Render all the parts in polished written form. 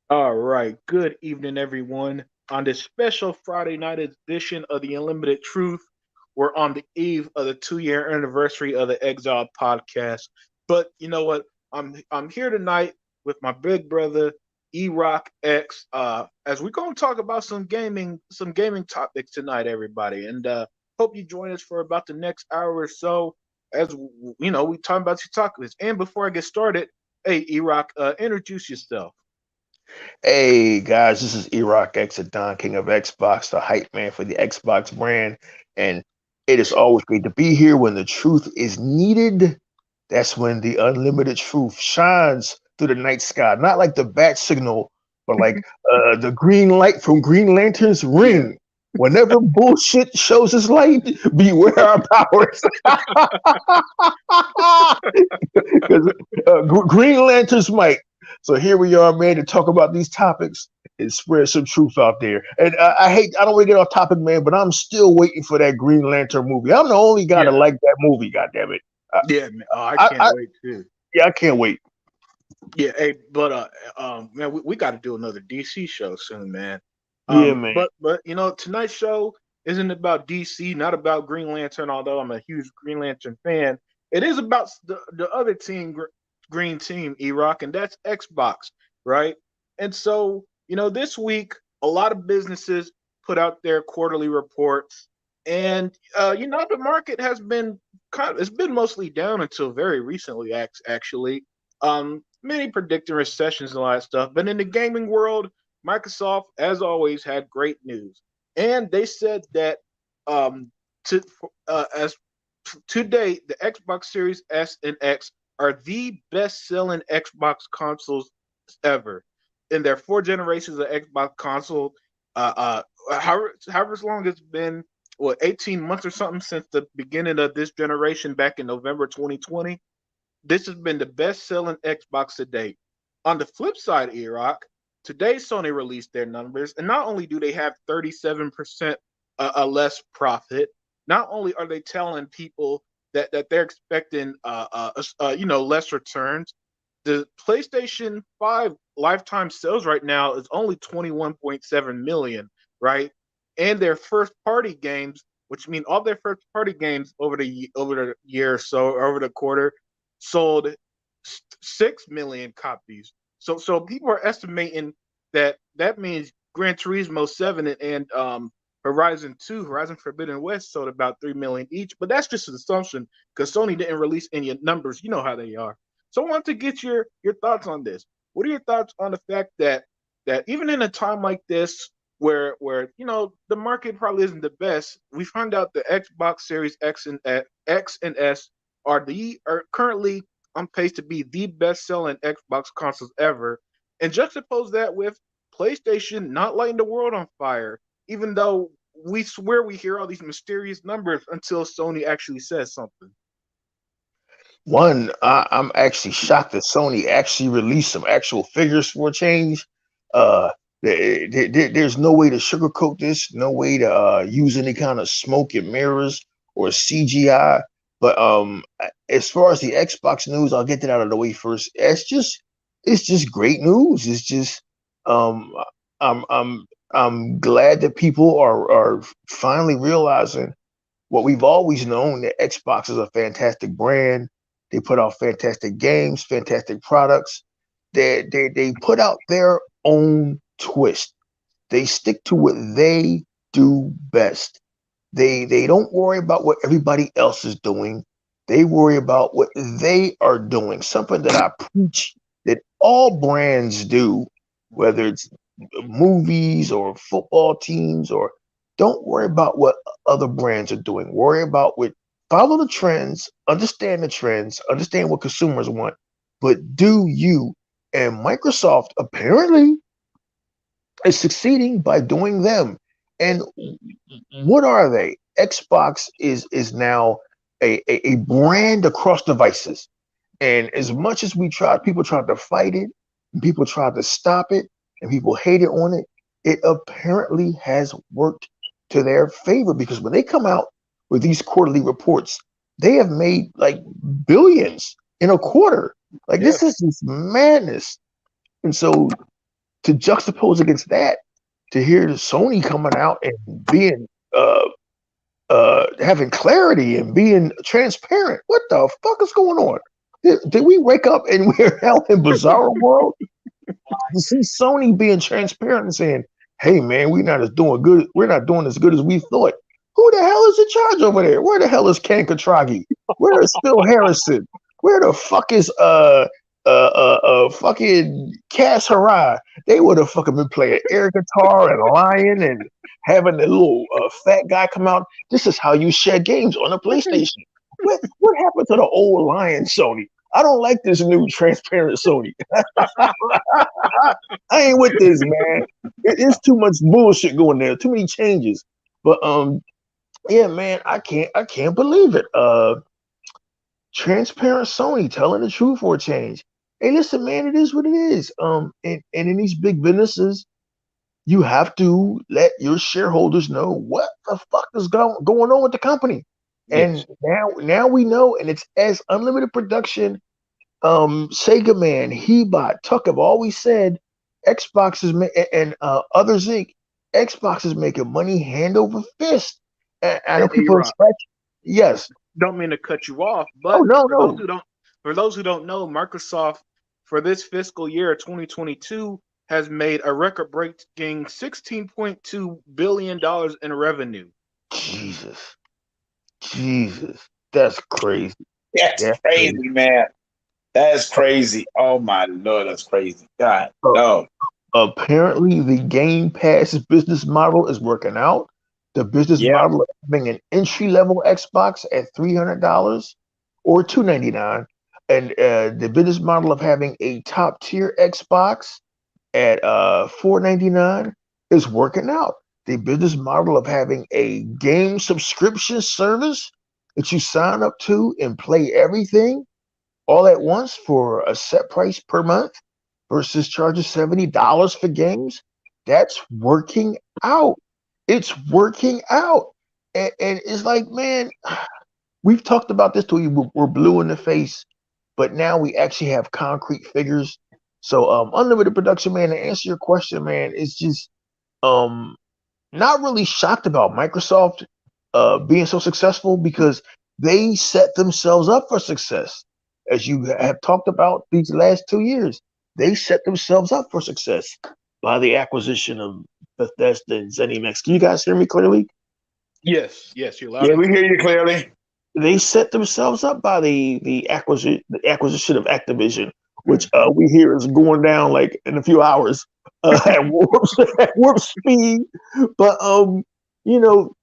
All right. Good evening, everyone. On this special Friday night edition of the Unlimited Truth, we're on the eve of the 2 year anniversary of the Exile podcast. But you know what? I'm here tonight with my big brother E-Rock X. As we're gonna talk about some gaming topics tonight, everybody. And hope you join us for about the next hour or so. As you know, we talk about your topics. And before I get started, hey E-Rock, introduce yourself. Hey guys, this is Erock X, Don King of Xbox, the hype man for the Xbox brand, and it is always great to be here when the truth is needed. That's when the unlimited truth shines through the night sky, not like the bat signal, but like the green light from Green Lantern's Yeah. ring. Whenever bullshit shows its light, beware our powers. Because Green Lantern's might. So here we are, man, to talk about these topics and spread some truth out there. And I don't want to get off topic, man, but I'm still waiting for that Green Lantern movie. I'm the only guy to Yeah. like that movie. God damn it! Yeah, man. Oh, I can't I wait too. yeah, I can't wait. Yeah, hey, but man, we got to do another DC show soon, man. Yeah, man. But tonight's show isn't about DC, not about Green Lantern. Although I'm a huge Green Lantern fan, it is about the other team, Green Team, E-Rock, and that's Xbox, right? And so this week a lot of businesses put out their quarterly reports, and the market has been it's been mostly down until very recently, actually. Many predicting recessions and all that stuff. But in the gaming world, Microsoft, as always, had great news, and they said that um, to as to date, the Xbox Series S and X are the best-selling Xbox consoles ever. In their four generations of Xbox console, however long it's been, 18 months or something since the beginning of this generation back in November 2020, this has been the best selling Xbox to date. On the flip side, Erock, today Sony released their numbers, and not only do they have 37% less profit, not only are they telling people that they're expecting less returns. The PlayStation 5 lifetime sales right now is only 21.7 million, right? And their first party games, which mean all their first party games over the year or so, over the quarter, sold 6 million copies. So people are estimating that means Gran Turismo 7 and Horizon Forbidden West sold about 3 million each, but that's just an assumption because Sony didn't release any numbers. You know how they are. So I want to get your thoughts on this. What are your thoughts on the fact that even in a time like this, where the market probably isn't the best, we find out the Xbox Series X and S are currently on pace to be the best selling Xbox consoles ever, and juxtapose that with PlayStation not lighting the world on fire, even though we swear we hear all these mysterious numbers until Sony actually says something. One, I'm actually shocked that Sony actually released some actual figures for a change. There's no way to sugarcoat this, no way to use any kind of smoke and mirrors or CGI. But as far as the Xbox news, I'll get that out of the way first. It's just great news. It's just um, I'm glad that people are finally realizing what we've always known, that Xbox is a fantastic brand. They put out fantastic games, fantastic products. They put out their own twist. They stick to what they do best. They don't worry about what everybody else is doing. They worry about what they are doing. Something that I preach that all brands do, whether it's movies or football teams, or don't worry about what other brands are doing. Worry about what follow the trends, understand what consumers want, but do you. And Microsoft apparently is succeeding by doing them. And what are they? Xbox is now a brand across devices. And as much as people tried to fight it, and people tried to stop it, and people hated on it, it apparently has worked to their favor, because when they come out with these quarterly reports, they have made like billions in a quarter. Like Yeah. this is just madness. And so to juxtapose against that, to hear the Sony coming out and being having clarity and being transparent. What the fuck is going on? Did we wake up and we're hell in bizarre world? You see Sony being transparent and saying, "Hey man, we're not doing as good as we thought." Who the hell is in charge over there? Where the hell is Ken Katragi? Where is Phil Harrison? Where the fuck is fucking Cass Harai? They would have fucking been playing air guitar and lion and having the little fat guy come out. This is how you share games on a PlayStation. What happened to the old lion Sony? I don't like this new transparent Sony. I ain't with this, man. It's too much bullshit going there. Too many changes. But yeah, man, I can't believe it. Transparent Sony telling the truth for a change. Hey, listen, man, it is what it is. And in these big businesses, you have to let your shareholders know what the fuck is going on with the company. And now we know, and it's as Unlimited Production, Sega Man, Hebot, Tuck have always said, Xbox is and others Inc. Xbox is making money hand over fist. And I know people expect. Yes. Don't mean to cut you off, but for those who don't know, Microsoft for this fiscal year 2022 has made a record-breaking $16.2 billion in revenue. Jesus, that's crazy. That's crazy, man. That's crazy. Oh my Lord, that's crazy. God, no. Apparently, the Game Pass business model is working out. The business model of having an entry-level Xbox at $300 or $299, and the business model of having a top-tier Xbox at $499 is working out. The business model of having a game subscription service that you sign up to and play everything all at once for a set price per month versus charging $70 for games, that's working out. It's working out. And it's like, man, we've talked about this till we're blue in the face, but now we actually have concrete figures. So Unlimited Production, man, to answer your question, man, it's just not really shocked about Microsoft being so successful because they set themselves up for success. As you have talked about these last 2 years, they set themselves up for success by the acquisition of Bethesda and ZeniMax. Can you guys hear me clearly? Yes, you're loud. Yeah, we hear you clearly. They set themselves up by the acquisition of Activision, which we hear is going down like in a few hours at warp speed. But you know,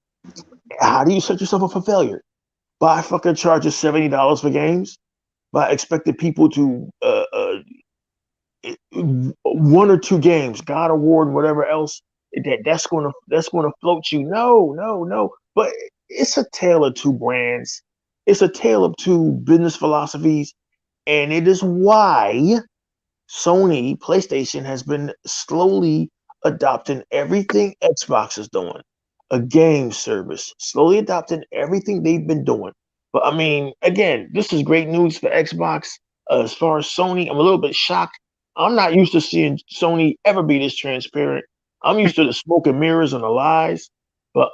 how do you set yourself up for failure? By fucking charging $70 for games? By expecting people to one or two games, God of War and whatever else, that's gonna float you. No. But it's a tale of two brands. It's a tale of two business philosophies, and it is why Sony PlayStation has been slowly adopting everything Xbox is doing. A game service, slowly adopting everything they've been doing. But I mean, again, this is great news for Xbox. As far as Sony, I'm a little bit shocked. I'm not used to seeing Sony ever be this transparent. I'm used to the smoke and mirrors and the lies. But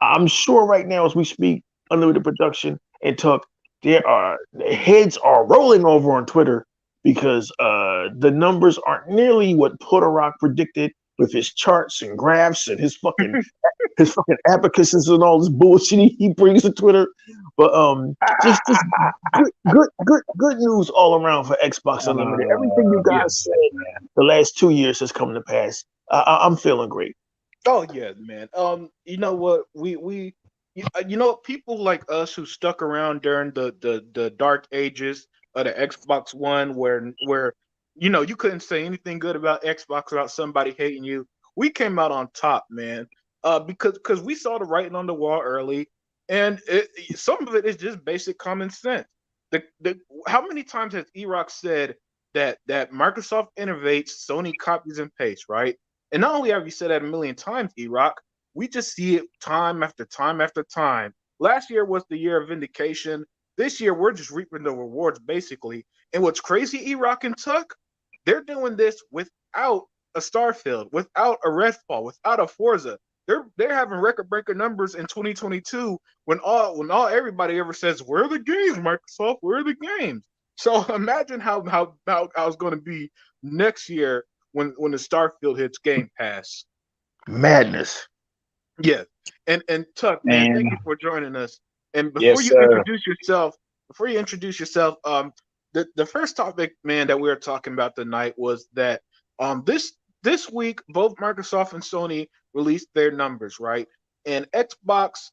I'm sure right now as we speak, Unlimited Production and Tuck, heads are rolling over on Twitter because the numbers aren't nearly what Porter Rock predicted with his charts and graphs and his fucking abacuses and all this bullshit he brings to Twitter. But just good news all around for Xbox Unlimited. Everything you guys said the last 2 years has come to pass. I'm feeling great. Oh yeah, man. You know what? We people like us who stuck around during the dark ages of the Xbox One, where you couldn't say anything good about Xbox without somebody hating you. We came out on top, man. Because we saw the writing on the wall early, and some of it is just basic common sense. How many times has E-Rock said that Microsoft innovates, Sony copies and pastes, right? And not only have you said that a million times, E-Rock, we just see it time after time after time. Last year was the year of vindication. This year, we're just reaping the rewards, basically. And what's crazy, E-Rock and Tuck, they're doing this with without a Starfield, without a Redfall, without a Forza. They're having record breaker numbers in 2022 when all everybody ever says, "Where are the games, Microsoft? Where are the games?" So imagine how it's going to be next year when the Starfield hits Game Pass. Madness. Yeah, and Tuck, man, thank Man. you for joining us. And Yes, sir. before you introduce yourself, the first topic, man, that we were talking about tonight was that this week both Microsoft and Sony released their numbers, right? And Xbox,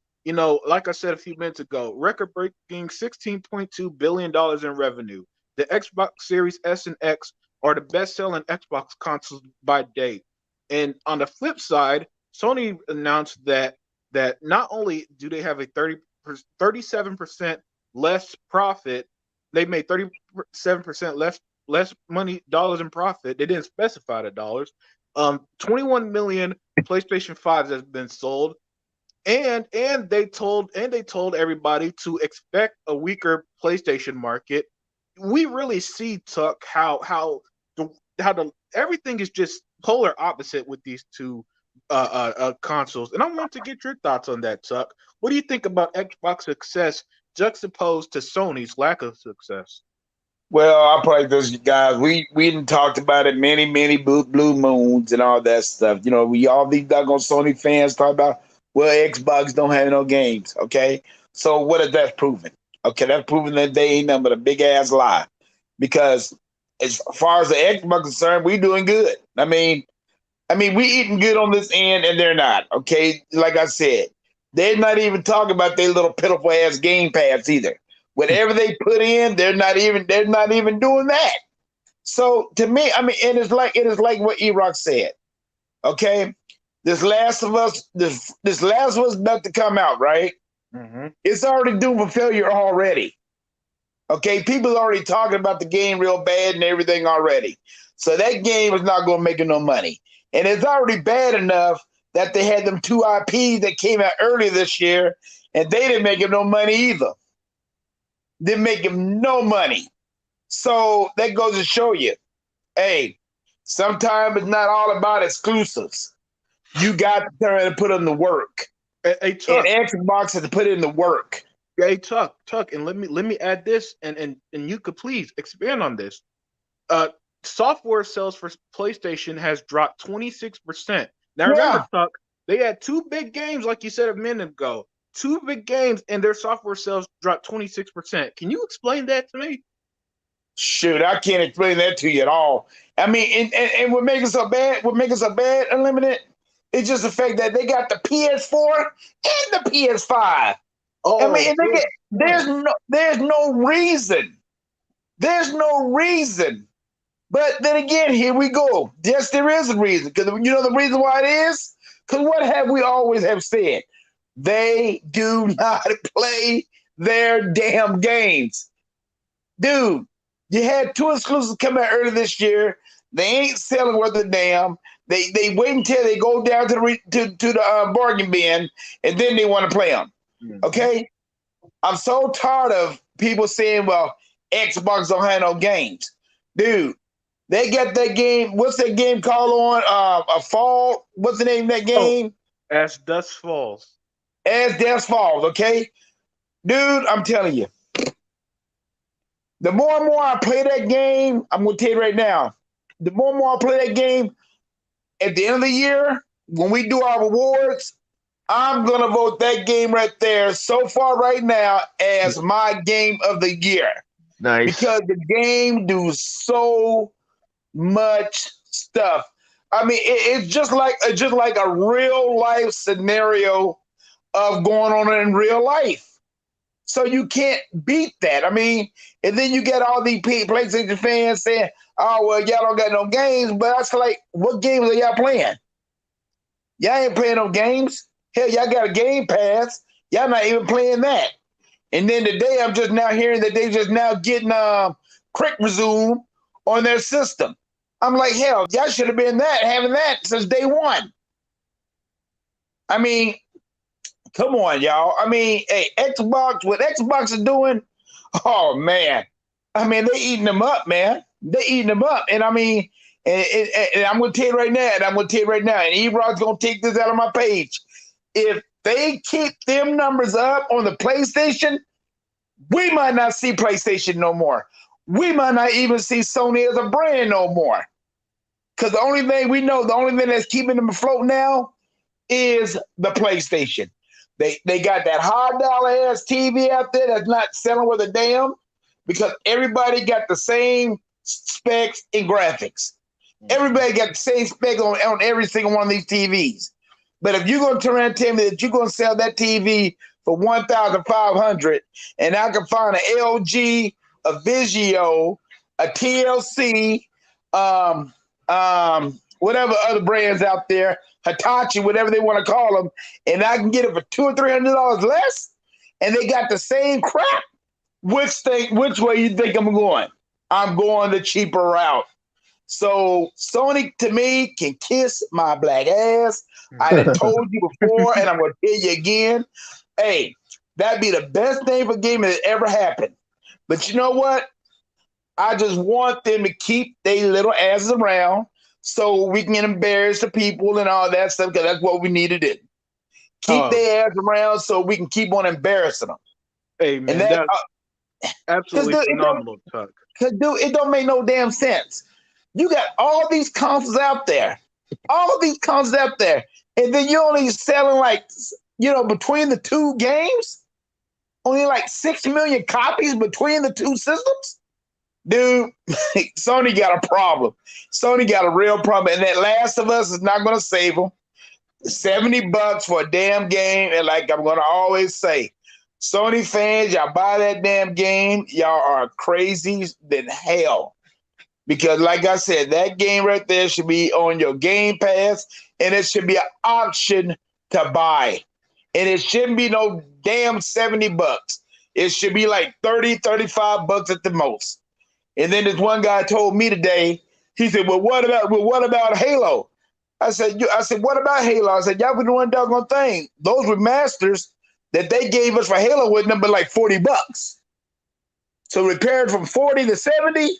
like I said a few minutes ago, record breaking $16.2 billion in revenue. The Xbox Series S and X are the best selling Xbox consoles by date. And on the flip side, Sony announced that not only do they have a 37% less profit, they made 37% less money dollars in profit. They didn't specify the dollars. 21 million PlayStation 5s has been sold, and they told everybody to expect a weaker PlayStation market. We really see, Tuck, how the everything is just polar opposite with these two consoles. And I want to get your thoughts on that, Tuck. What do you think about Xbox success juxtaposed to Sony's lack of success? Well, I'll probably those guys. We didn't talked about it many blue moons and all that stuff. We all these doggone Sony fans talk about, well, Xbox don't have no games. Okay, so what is that proving? Okay, that's proving that they ain't nothing but a big ass lie. Because as far as the Xbox is concerned, we doing good. I mean, we eating good on this end, and they're not. Okay, like I said, they're not even talking about their little pitiful ass Game Pass either. Whatever they put in, they're not even doing that. So to me, it is like what E-Rock said. Okay, this Last of Us about to come out, right? Mm-hmm. It's already doomed for failure already. Okay, people are already talking about the game real bad and everything already. So that game is not going to make no money. And it's already bad enough that they had them two IPs that came out earlier this year, and they didn't make them no money either. Didn't make them no money. So that goes to show you, hey, sometimes it's not all about exclusives. You got to turn and put in the work. Hey, Tuck. And Xbox has to put in the work. Hey, Tuck, and let me add this, and you could please expand on this. Software sales for PlayStation has dropped 26%. Now remember, Tuck, they had two big games, like you said a minute ago. Two big games, and their software sales dropped 26%. Can you explain that to me? Shoot, I can't explain that to you at all. I mean, and what makes it so bad, Unlimited, it's just the fact that they got the PS4 and the PS5. Oh, I mean, there's no reason. There's no reason. But then again, here we go. Yes, there is a reason. Because you know the reason why it is? Because what have we always have said? They do not play their damn games. Dude, you had two exclusives come out earlier this year. They ain't selling worth a damn. They wait until they go down to the bargain bin, and then they want to play them. Mm-hmm. Okay? I'm so tired of people saying, well, Xbox don't have no games. Dude, they got that game. What's that game called on? A Fall? What's the name of that game? As Dusk Falls. As Dusk Falls, okay? Dude, I'm telling you. The more and more I play that game, I'm going to tell you right now, the more and more I play that game, at the end of the year, when we do our rewards, I'm going to vote that game right there so far right now as my game of the year. Nice. Because the game do so much stuff. I mean, it's just like a real life scenario of going on in real life. So you can't beat that. I mean, and then you get all these PlayStation fans saying, oh, well, y'all don't got no games. But I was like, what games are y'all playing? Y'all ain't playing no games. Hell, y'all got a Game Pass. Y'all not even playing that. And then today, I'm just now hearing that they just now getting Quick Resume on their system. I'm like, hell, y'all should have been having that since day one. I mean, come on, y'all. I mean, hey, Xbox, what Xbox is doing, oh, man. I mean, they eating them up, man. They eating them up. And I mean, And I'm going to tell you right now, and E-Rock's going to take this out of my page. If they keep them numbers up on the PlayStation, we might not see PlayStation no more. We might not even see Sony as a brand no more. Because the only thing we know, the only thing that's keeping them afloat now is the PlayStation. They got that high dollar ass TV out there that's not selling with a damn, because everybody got the same specs and graphics. Everybody got the same spec on every single one of these TVs. But if you're going to turn around and tell me that you're going to sell that TV for $1,500, and I can find an LG, a Vizio, a TLC, whatever other brands out there, Hitachi, whatever they want to call them, and I can get it for $200 or $300 less, and they got the same crap, which way you think I'm going? I'm going the cheaper route. So Sony, to me, can kiss my black ass. I done told you before, and I'm going to tell you again. Hey, that'd be the best thing for gaming that ever happened. But you know what? I just want them to keep their little asses around so we can embarrass the people and all that stuff, because that's what we need to do. Keep their ass around so we can keep on embarrassing them. Hey, man, that's absolutely phenomenal, Tuck. Because, dude, it don't make no damn sense. You got all these consoles out there, and then you're only selling between the two games, only like 6 million copies between the two systems. Dude, Sony got a problem. Sony got a real problem, and that Last of Us is not going to save them. $70 for a damn game, and like I'm going to always say, Sony fans, y'all buy that damn game, y'all are crazy than hell. Because like I said, that game right there should be on your Game Pass, and it should be an option to buy. And it shouldn't be no damn $70. It should be like $30, $35 at the most. And then this one guy told me today, he said, well, what about Halo? I said, what about Halo? I said, y'all been doing doggone thing. Those remasters that they gave us for Halo would number like $40. So repaired from 40 to 70,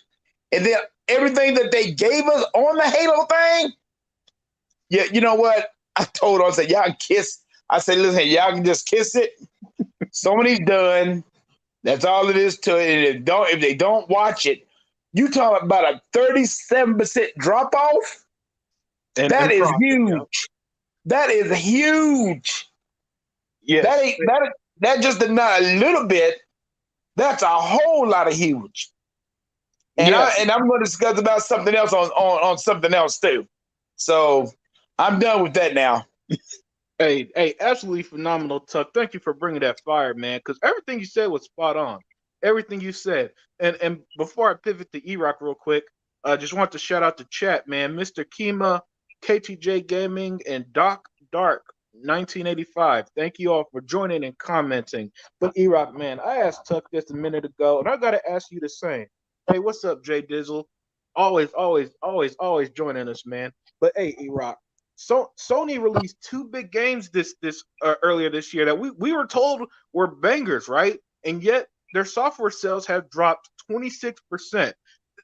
and then everything that they gave us on the Halo thing. Yeah, you know what? I told them, I said, y'all can kiss. I said, listen, y'all can just kiss it. Somebody's done. That's all it is to it. And if they don't watch it, you talk about a 37% drop off. That is huge. Yeah. That is huge. Yeah, that just not a little bit. That's a whole lot of huge. And I'm going to discuss about something else on something else too. So I'm done with that now. Hey, absolutely phenomenal, Tuck. Thank you for bringing that fire, man, because everything you said was spot on. Everything you said. And before I pivot to E-Rock real quick, I just want to shout out the chat, man. Mr. Kima, KTJ Gaming, and Doc Dark 1985. Thank you all for joining and commenting. But E-Rock, man, I asked Tuck this a minute ago, and I got to ask you the same. Hey, what's up, Jay Dizzle? Always joining us, man. But hey, E-Rock, so Sony released two big games this earlier this year that we were told were bangers, right? And yet their software sales have dropped 26%.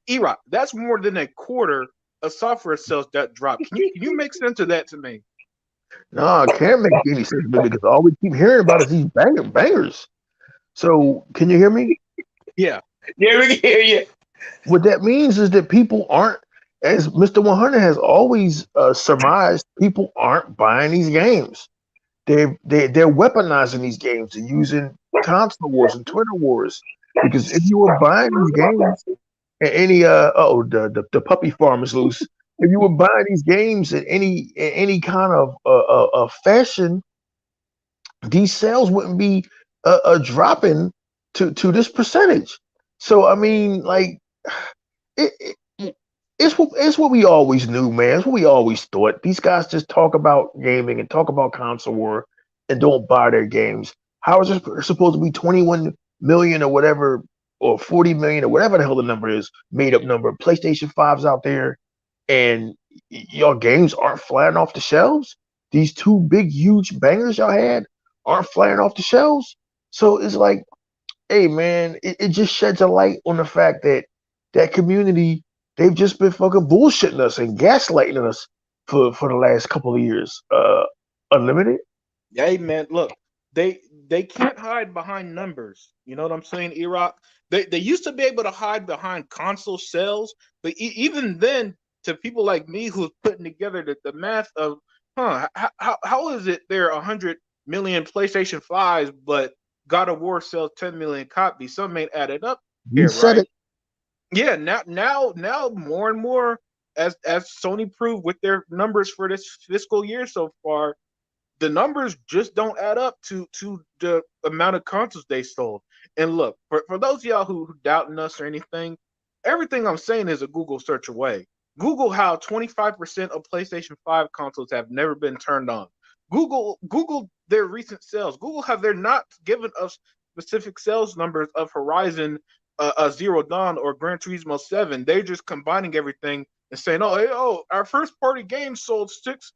E-Rock, that's more than a quarter of software sales that dropped. Can you make sense of that to me? No, I can't make any sense of it because all we keep hearing about is these bangers. So, can you hear me? Yeah. Yeah, we can hear you. What that means is that people aren't, as Mr. 100 has always surmised, people aren't buying these games. They're weaponizing these games and using console wars and Twitter wars. Because if you were buying these games, any the puppy farm is loose. If you were buying these games in any kind of fashion, these sales wouldn't be dropping to this percentage. So I mean, like, it's what we always knew, man. It's what we always thought. These guys just talk about gaming and talk about console war and don't buy their games. How is it supposed to be 21 million or whatever, or 40 million or whatever the hell the number is, made up number, PlayStation 5s out there, and your games aren't flying off the shelves? These two big, huge bangers y'all had aren't flying off the shelves? So it's like, hey, man, it just sheds a light on the fact that that community they've just been fucking bullshitting us and gaslighting us for the last couple of years. Unlimited. Hey man, look, they can't hide behind numbers. You know what I'm saying, Iraq? They used to be able to hide behind console sales, but even then, to people like me who's putting together the math of, how is it there are 100 million PlayStation 5s, but God of War sells 10 million copies? Some ain't added up You here, said right? it. Yeah, now more and more, as Sony proved with their numbers for this fiscal year so far, the numbers just don't add up to the amount of consoles they sold. And look, for those of y'all who doubting us or anything, everything I'm saying is a Google search away. Google how 25% of PlayStation 5 consoles have never been turned on. Google their recent sales. Google have they're not given us specific sales numbers of Horizon Zero Dawn or Gran Turismo 7. They're just combining everything and saying, "Oh, hey, oh, our first party game sold 6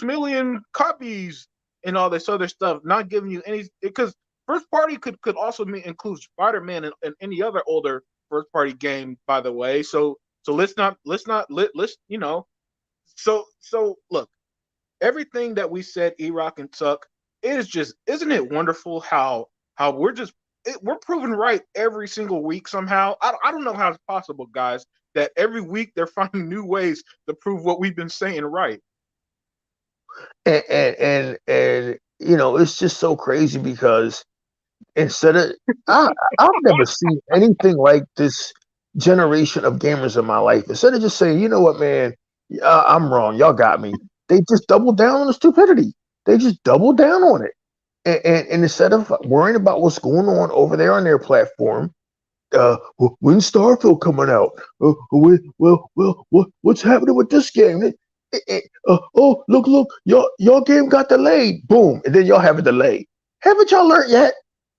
million copies and all this other stuff," not giving you any, because first party could also include Spider-Man and any other older first party game, by the way. So let's so look, everything that we said, E-Rock and Tuck, it is just, isn't it wonderful how we're proven right every single week somehow. I don't know how it's possible, guys, that every week they're finding new ways to prove what we've been saying right. And it's just so crazy because instead of I I've never seen anything like this generation of gamers in my life. Instead of just saying, you know what, man, I'm wrong, y'all got me. They just double down on the stupidity. They just double down on it, and instead of worrying about what's going on over there on their platform, when's Starfield coming out? What's happening with this game? Oh, look, your game got delayed. Boom, and then y'all have a delay. Haven't y'all learned yet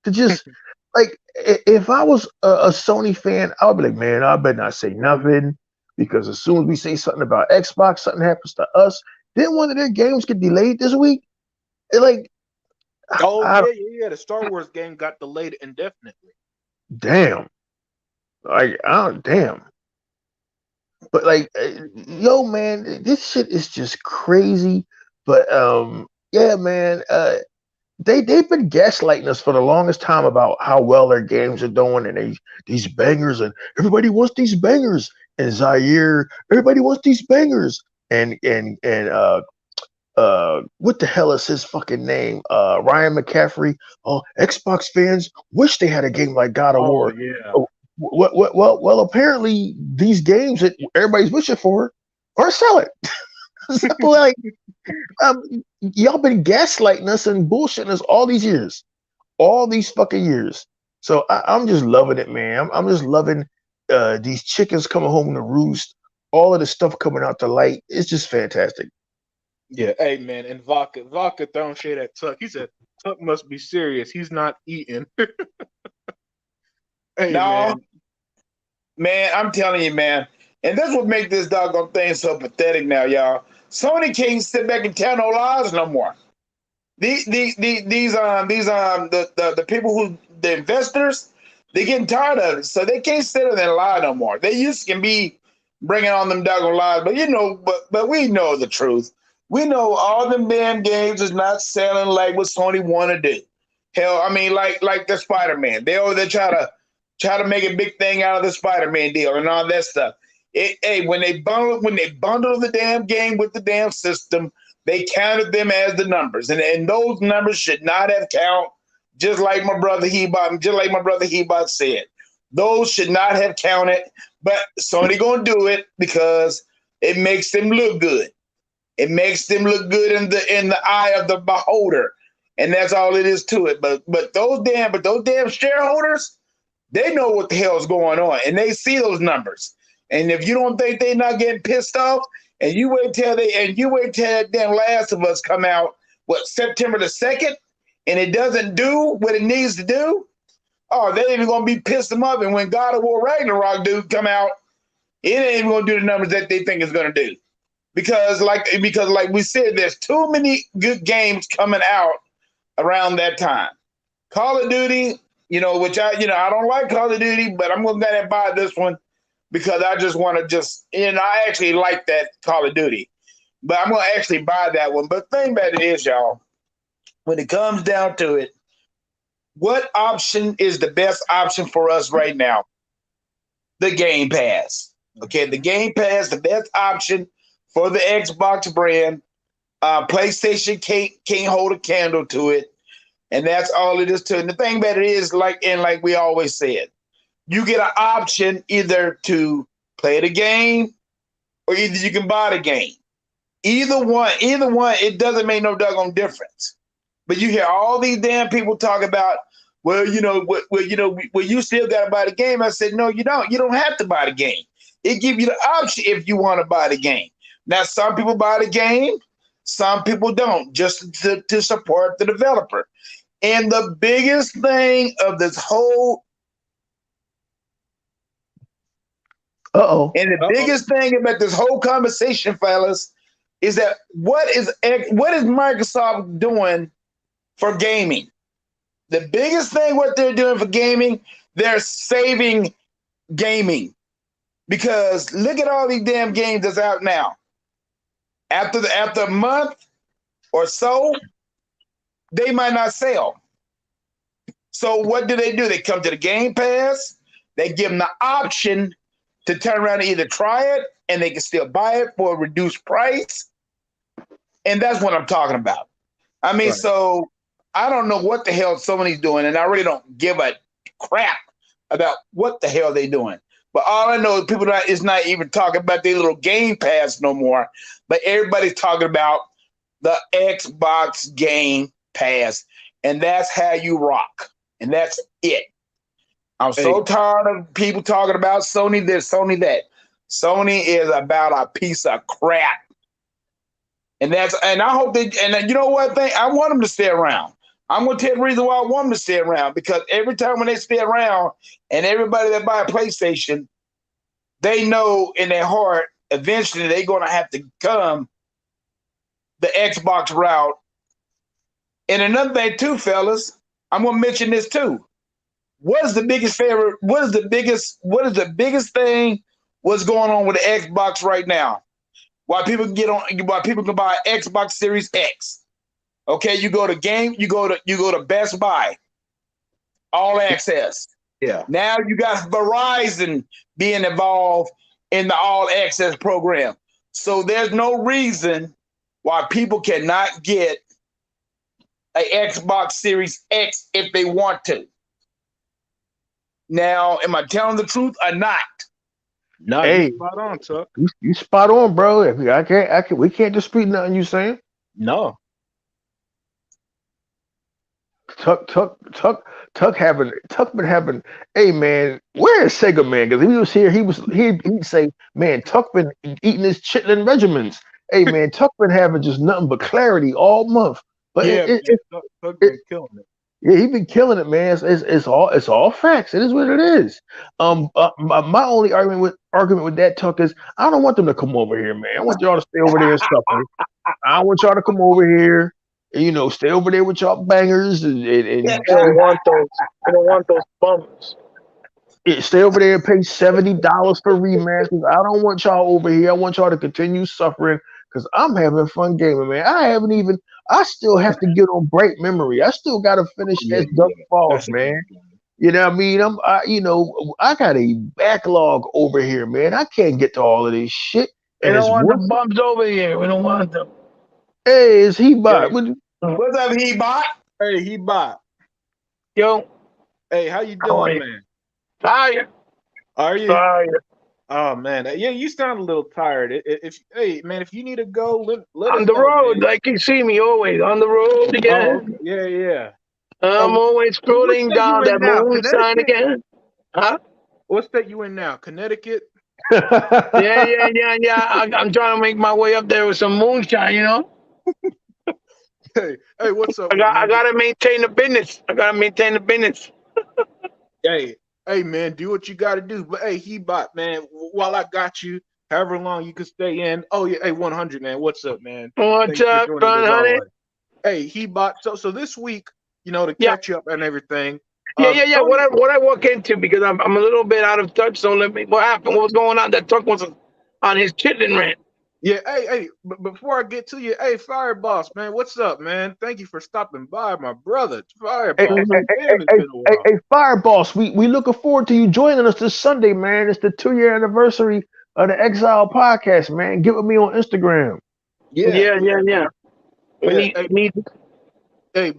to just like if I was a Sony fan, I would be like, man, I better not say nothing because as soon as we say something about Xbox, something happens to us. Didn't one of their games get delayed this week? Like, Oh I, yeah. The Star Wars game got delayed indefinitely. damn, like, damn. But like, yo, man, this shit is just crazy. But yeah, man, they've been gaslighting us for the longest time about how well their games are doing and these bangers and everybody wants these bangers and Zaire, everybody wants these bangers and what the hell is his fucking name? Ryan McCaffrey. Oh, Xbox fans wish they had a game like God of Oh War. yeah. Oh, well, apparently these games that everybody's wishing for are selling. So, like, um, y'all been gaslighting us and bullshitting us all these years, all these fucking years. So I'm just loving it, man. I'm just loving these chickens coming home to roost. All of the stuff coming out to light. It's just fantastic. Yeah, hey man, and Vodka throwing shade at Tuck. He said Tuck must be serious. He's not eating. Hey No, man. man, I'm telling you, man. And that's what makes this doggone thing so pathetic now, y'all. Sony can't sit back and tell no lies no more. The people who the investors, they getting tired of it, so they can't sit there and lie no more. They used to can be bringing on them doggone lies, but but we know the truth. We know all them damn games is not selling like what Sony want to do. Hell, I mean, like the Spider Man, they try to make a big thing out of the Spider Man deal and all that stuff. Hey, when they bundle the damn game with the damn system, they counted them as the numbers, and those numbers should not have count. Just like my brother Hebot said, those should not have counted. But Sony gonna do it because it makes them look good. It makes them look good in the eye of the beholder, and that's all it is to it. But those damn shareholders, they know what the hell's going on, and they see those numbers. And if you don't think they're not getting pissed off, and you wait till that damn Last of Us come out, what, September the 2nd, and it doesn't do what it needs to do, oh, they ain't even gonna be pissed them off. And when God of War Ragnarok dude come out, it ain't even gonna do the numbers that they think it's gonna do. Because like we said, there's too many good games coming out around that time. Call of Duty, which I don't like Call of Duty, but I'm gonna go ahead and buy this one. because I just want to I actually like that Call of Duty, but I'm going to actually buy that one. But the thing about it is, y'all, when it comes down to it, what option is the best option for us right now? The Game Pass. Okay, the Game Pass, the best option for the Xbox brand. PlayStation can't hold a candle to it, and that's all it is to it. And the thing about it is, like we always said, you get an option either to play the game or either you can buy the game. Either one, it doesn't make no doggone difference. But you hear all these damn people talk about, well, you still got to buy the game. I said, no, you don't. You don't have to buy the game. It gives you the option if you want to buy the game. Now, some people buy the game, some people don't, just to support the developer. And the biggest thing of this whole biggest thing about this whole conversation, fellas, is that what is Microsoft doing for gaming? The biggest thing what they're doing for gaming, they're saving gaming, because look at all these damn games that's out now. After a month or so, they might not sell. So what do? They come to the Game Pass. They give them the option to turn around and either try it, and they can still buy it for a reduced price. And that's what I'm talking about. I mean, So I don't know what the hell Sony's doing, and I really don't give a crap about what the hell they're doing. But all I know is people is not even talking about their little Game Pass no more, but everybody's talking about the Xbox Game Pass, and that's how you rock, and that's it. I'm so tired of people talking about Sony this, Sony that. Sony is about a piece of crap. And I hope and you know what thing? I want them to stay around. I'm going to tell you the reason why I want them to stay around, because every time when they stay around and everybody that buy a PlayStation, they know in their heart, eventually they're going to have to come the Xbox route. And another thing too, fellas, I'm going to mention this too. What is the biggest thing what's going on with the Xbox right now? Why people can buy Xbox Series X. Okay, you go to Best Buy, All Access. Yeah. Now you got Verizon being involved in the All Access program. So there's no reason why people cannot get an Xbox Series X if they want to. Now, am I telling the truth or not? No, hey, spot on, Tuck. You spot on, bro. We can't dispute nothing you saying. No. Tuck been having. Hey man, where is Sega man? Because if he was here, he'd say, man, Tuck been eating his chitlin regimens. Hey man, Tuck been having just nothing but clarity all month. But Tuck been killing it. Yeah, he been killing it, man. It's all facts. It is what it is. My only argument with that, Tuck, is I don't want them to come over here, man. I want y'all to stay over there and suffer. I don't want y'all to come over here. Stay over there with y'all bangers and you don't want those bums. Stay over there and pay $70 for remasters. I don't want y'all over here. I want y'all to continue suffering because I'm having fun gaming, man. I still have to get on Bright Memory. I still got to finish as Duck Falls, man. You know what I mean? I got a backlog over here, man. I can't get to all of this shit. We don't want the bums over here. We don't want them. Hey, it's He-Bot. What's up, He-Bot? Hey, He-Bot. Yo. Hey, how you doing, man? Tired. Are you? Tired. Oh man, yeah, you sound a little tired. If you need to go, let on us the know, road, man. like you see me always on the road again. Oh, yeah. I'm always scrolling down that moonshine again. Huh? What state you in now? Connecticut? Yeah. I'm trying to make my way up there with some moonshine, Hey, what's up? I gotta maintain the business. Hey, man, do what you got to do. But hey, He-Bot, man, while I got you, however long you can stay in. Oh yeah, hey, 100, man. What's up, man? What's up, 100? Hey, He-Bot. So this week, to catch you up and everything. Yeah. Sony, What I walk into, because I'm a little bit out of touch. So let me. What happened? What was going on? That truck was on his chitlin rant. yeah, hey, but before I get to you, hey, Fire Boss, man, what's up, man? Thank you for stopping by, my brother. Fire Hey, Boss, hey, hey, damn, it's been a while. hey, Fire Boss, we looking forward to you joining us this Sunday, man. It's the 2-year anniversary of the Exile podcast, man. Get with me on Instagram. Yeah, Yeah. We yeah. need. Hey,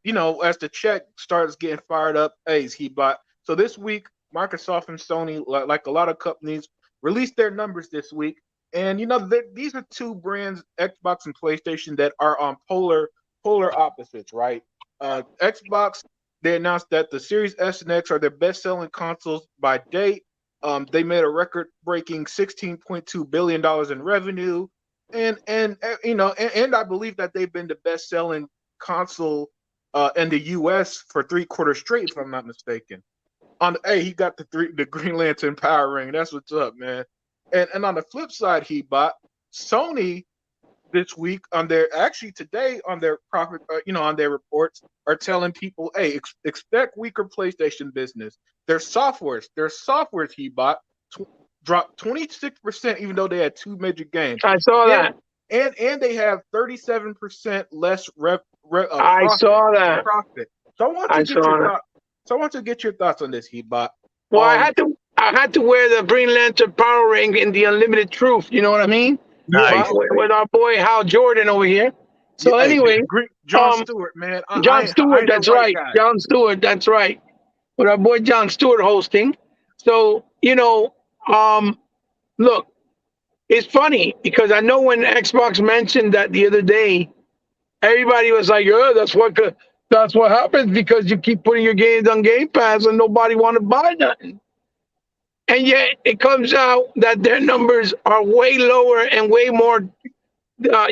you know, as the check starts getting fired up, hey, he bought. So this week, Microsoft and Sony, like a lot of companies, released their numbers this week, and you know, these are two brands, Xbox and PlayStation, that are on polar opposites, right? Xbox, they announced that the Series S and X are their best-selling consoles by date. They made a record-breaking $16.2 billion in revenue, and you know, and I believe that they've been the best selling console in the US for 3 quarters straight, if I'm not mistaken. Hey, he got the Green Lantern power ring. That's what's up, man. And on the flip side, he bought Sony this week on their, actually today on their profit, you know, on their reports, are telling people, hey, expect weaker PlayStation business. Their softwares he bought dropped 26%, even though they had two major games. I saw that. And they have 37% less I saw that. profit. So I want to get your thoughts. So I want to get your thoughts on this, Hebot. Well, I had to wear the Green Lantern power ring in the Unlimited Truth. You know what I mean? Nice. With our boy Hal Jordan over here. So Yeah, anyway, John Stewart, man. John Stewart, that's right. Guy. John Stewart, that's right. With our boy John Stewart hosting. So, you know, look, it's funny because I know when Xbox mentioned that the other day, everybody was like, "Oh, that's what happens because you keep putting your games on Game Pass and nobody want to buy nothing." And yet it comes out that their numbers are way lower and way more, down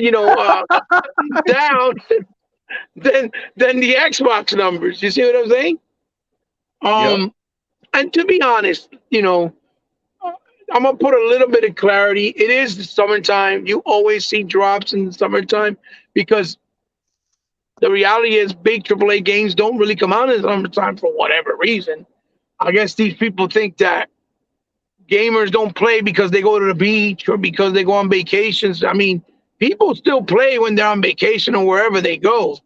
than the Xbox numbers. You see what I'm saying? Yep. And to be honest, you know, I'm gonna put a little bit of clarity. It is the summertime. You always see drops in the summertime because the reality is big AAA games don't really come out in the summertime for whatever reason. I guess these people think that gamers don't play because they go to the beach or because they go on vacations. I mean, people still play when they're on vacation or wherever they go.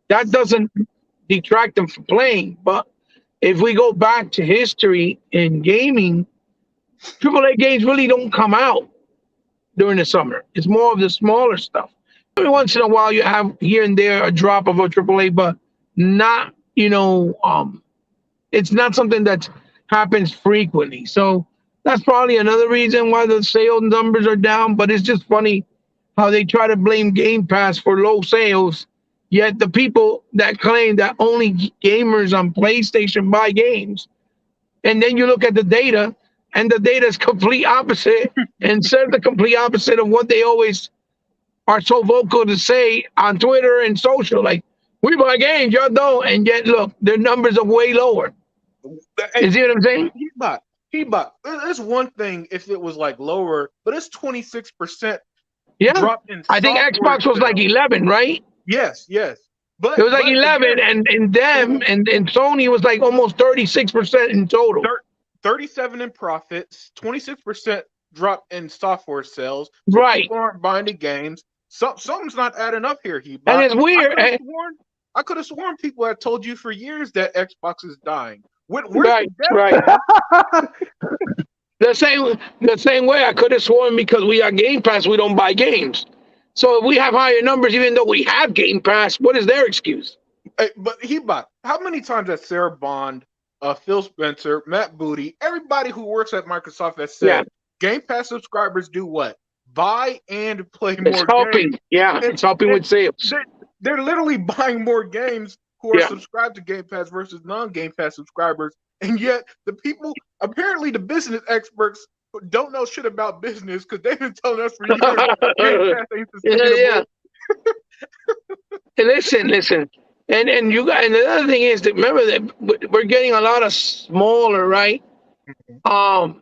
That doesn't detract them from playing. But if we go back to history in gaming, AAA games really don't come out during the summer. It's more of the smaller stuff. Every once in a while, you have here and there a drop of a AAA, but not, it's not something that happens frequently. So that's probably another reason why the sales numbers are down. But it's just funny how they try to blame Game Pass for low sales, yet the people that claim that only gamers on PlayStation buy games, and then you look at the data, and the data is complete opposite, and says the complete opposite of what they always are so vocal to say on Twitter and social. Like, we buy games, y'all don't, and yet look, their numbers are way lower. You see what I'm saying? Hebot. It's one thing if it was like lower, but it's 26%. Yeah, drop in I think Xbox was like 11, right? Yes. But it was like 11, again, and Sony was like almost 36% in total. 37 in profits, 26% drop in software sales. So right. People aren't buying the games. Something's not adding up here, Hebot. And it's weird. I could have sworn people had told you for years that Xbox is dying. Right. The same way I could have sworn because we are Game Pass, we don't buy games. So if we have higher numbers, even though we have Game Pass, what is their excuse? Hey, but Hebot, how many times has Sarah Bond, Phil Spencer, Matt Booty, everybody who works at Microsoft has said Game Pass subscribers do what? Buy and play more games. Yeah, it's helping with sales. They're literally buying more games who are subscribed to Game Pass versus non-Game Pass subscribers. And yet the people, apparently the business experts, don't know shit about business because they've been telling us for years Game Pass ain't sustainable. Listen. And you guys, and the other thing is that remember that we're getting a lot of smaller, right? A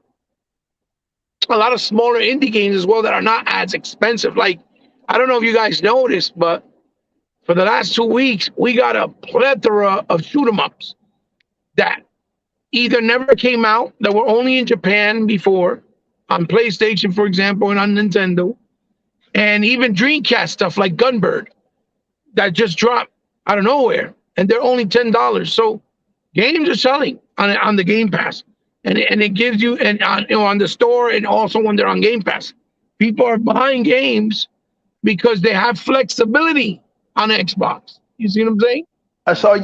lot of smaller indie games as well that are not as expensive. Like, I don't know if you guys noticed, but for the last 2 weeks, we got a plethora of shoot 'em ups that either never came out, that were only in Japan before, on PlayStation, for example, and on Nintendo, and even Dreamcast stuff like Gunbird that just dropped out of nowhere, and they're only $10. So games are selling on the Game Pass, and it gives you and on the store, and also when they're on Game Pass, people are buying games because they have flexibility on Xbox. You see what I'm saying? I saw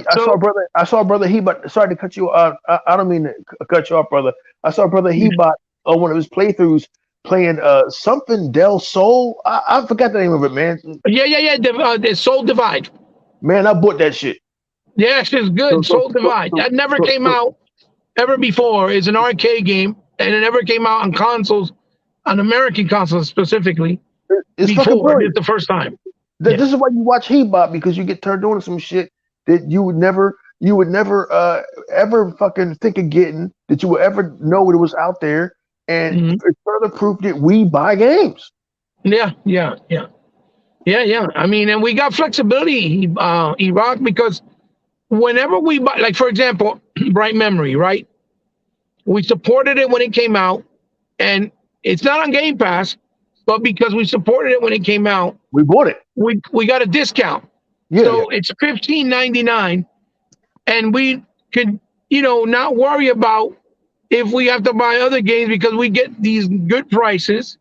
brother Hebot. Sorry to cut you off. I don't mean to cut you off, brother. I saw brother Hebot on one of his playthroughs playing something Del Sol. I forgot the name of it, man. Yeah. The Soul Divide. Man, I bought that shit. Yeah, it's good. Soul Divide. That never came out ever before. It's an arcade game, and it never came out on consoles, on American consoles specifically. It's fucking Before. brilliant. It's the first time. This is why you watch Hebot, because you get turned on to some shit that you would never ever fucking think of getting, that you would ever know it was out there, and it's further proof that we buy games. Yeah. I mean, and we got flexibility, Iraq, because whenever we buy, like for example, Bright Memory, right? We supported it when it came out, and it's not on Game Pass, but because we supported it when it came out, we bought it. We got a discount. Yeah, so it's $15.99, and we could, not worry about if we have to buy other games, because we get these good prices,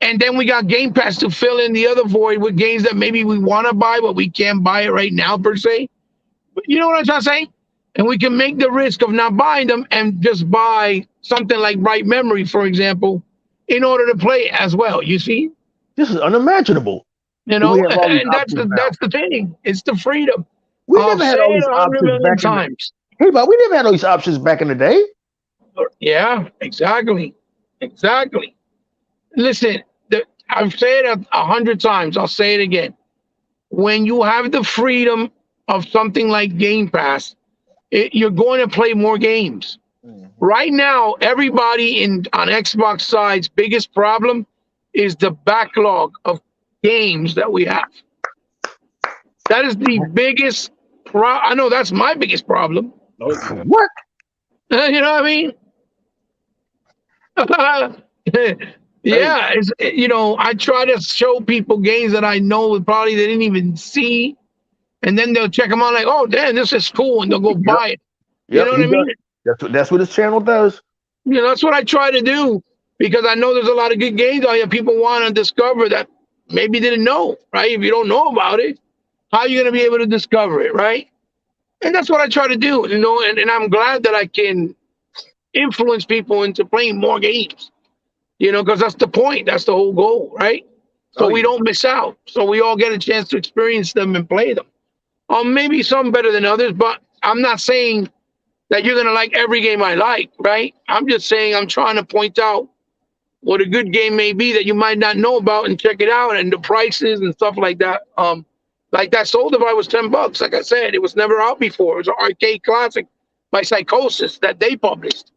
and then we got Game Pass to fill in the other void with games that maybe we want to buy, but we can't buy it right now per se. But you know what I'm trying to say? And we can make the risk of not buying them and just buy something like Bright Memory, for example, in order to play it as well. You see? This is unimaginable. And that's the thing. It's the freedom. We never had all these options back times. Hey, but we never had all these options back in the day. Yeah, exactly. Listen, I've said it 100 times. I'll say it again. When you have the freedom of something like Game Pass, you're going to play more games. Right now, everybody on Xbox side's biggest problem is the backlog of games that we have. That is the biggest I know that's my biggest problem. What? You know what I mean? Yeah, it's, I try to show people games that I know probably they didn't even see, and then they'll check them out like, oh, damn, this is cool, and they'll go buy it. You know what I mean? That's what this channel does. That's what I try to do, because I know there's a lot of good games out here people want to discover that maybe didn't know, right? If you don't know about it, how are you going to be able to discover it, right? And that's what I try to do, and I'm glad that I can influence people into playing more games, because that's the point. That's the whole goal, right? So we don't miss out. So we all get a chance to experience them and play them. Maybe some better than others, but I'm not saying that you're going to like every game I like, right? I'm just saying I'm trying to point out what a good game may be that you might not know about, and check it out, and the prices and stuff like that. Like that Soul Divide was $10. Like I said, it was never out before. It was an arcade classic by Psychosis that they published,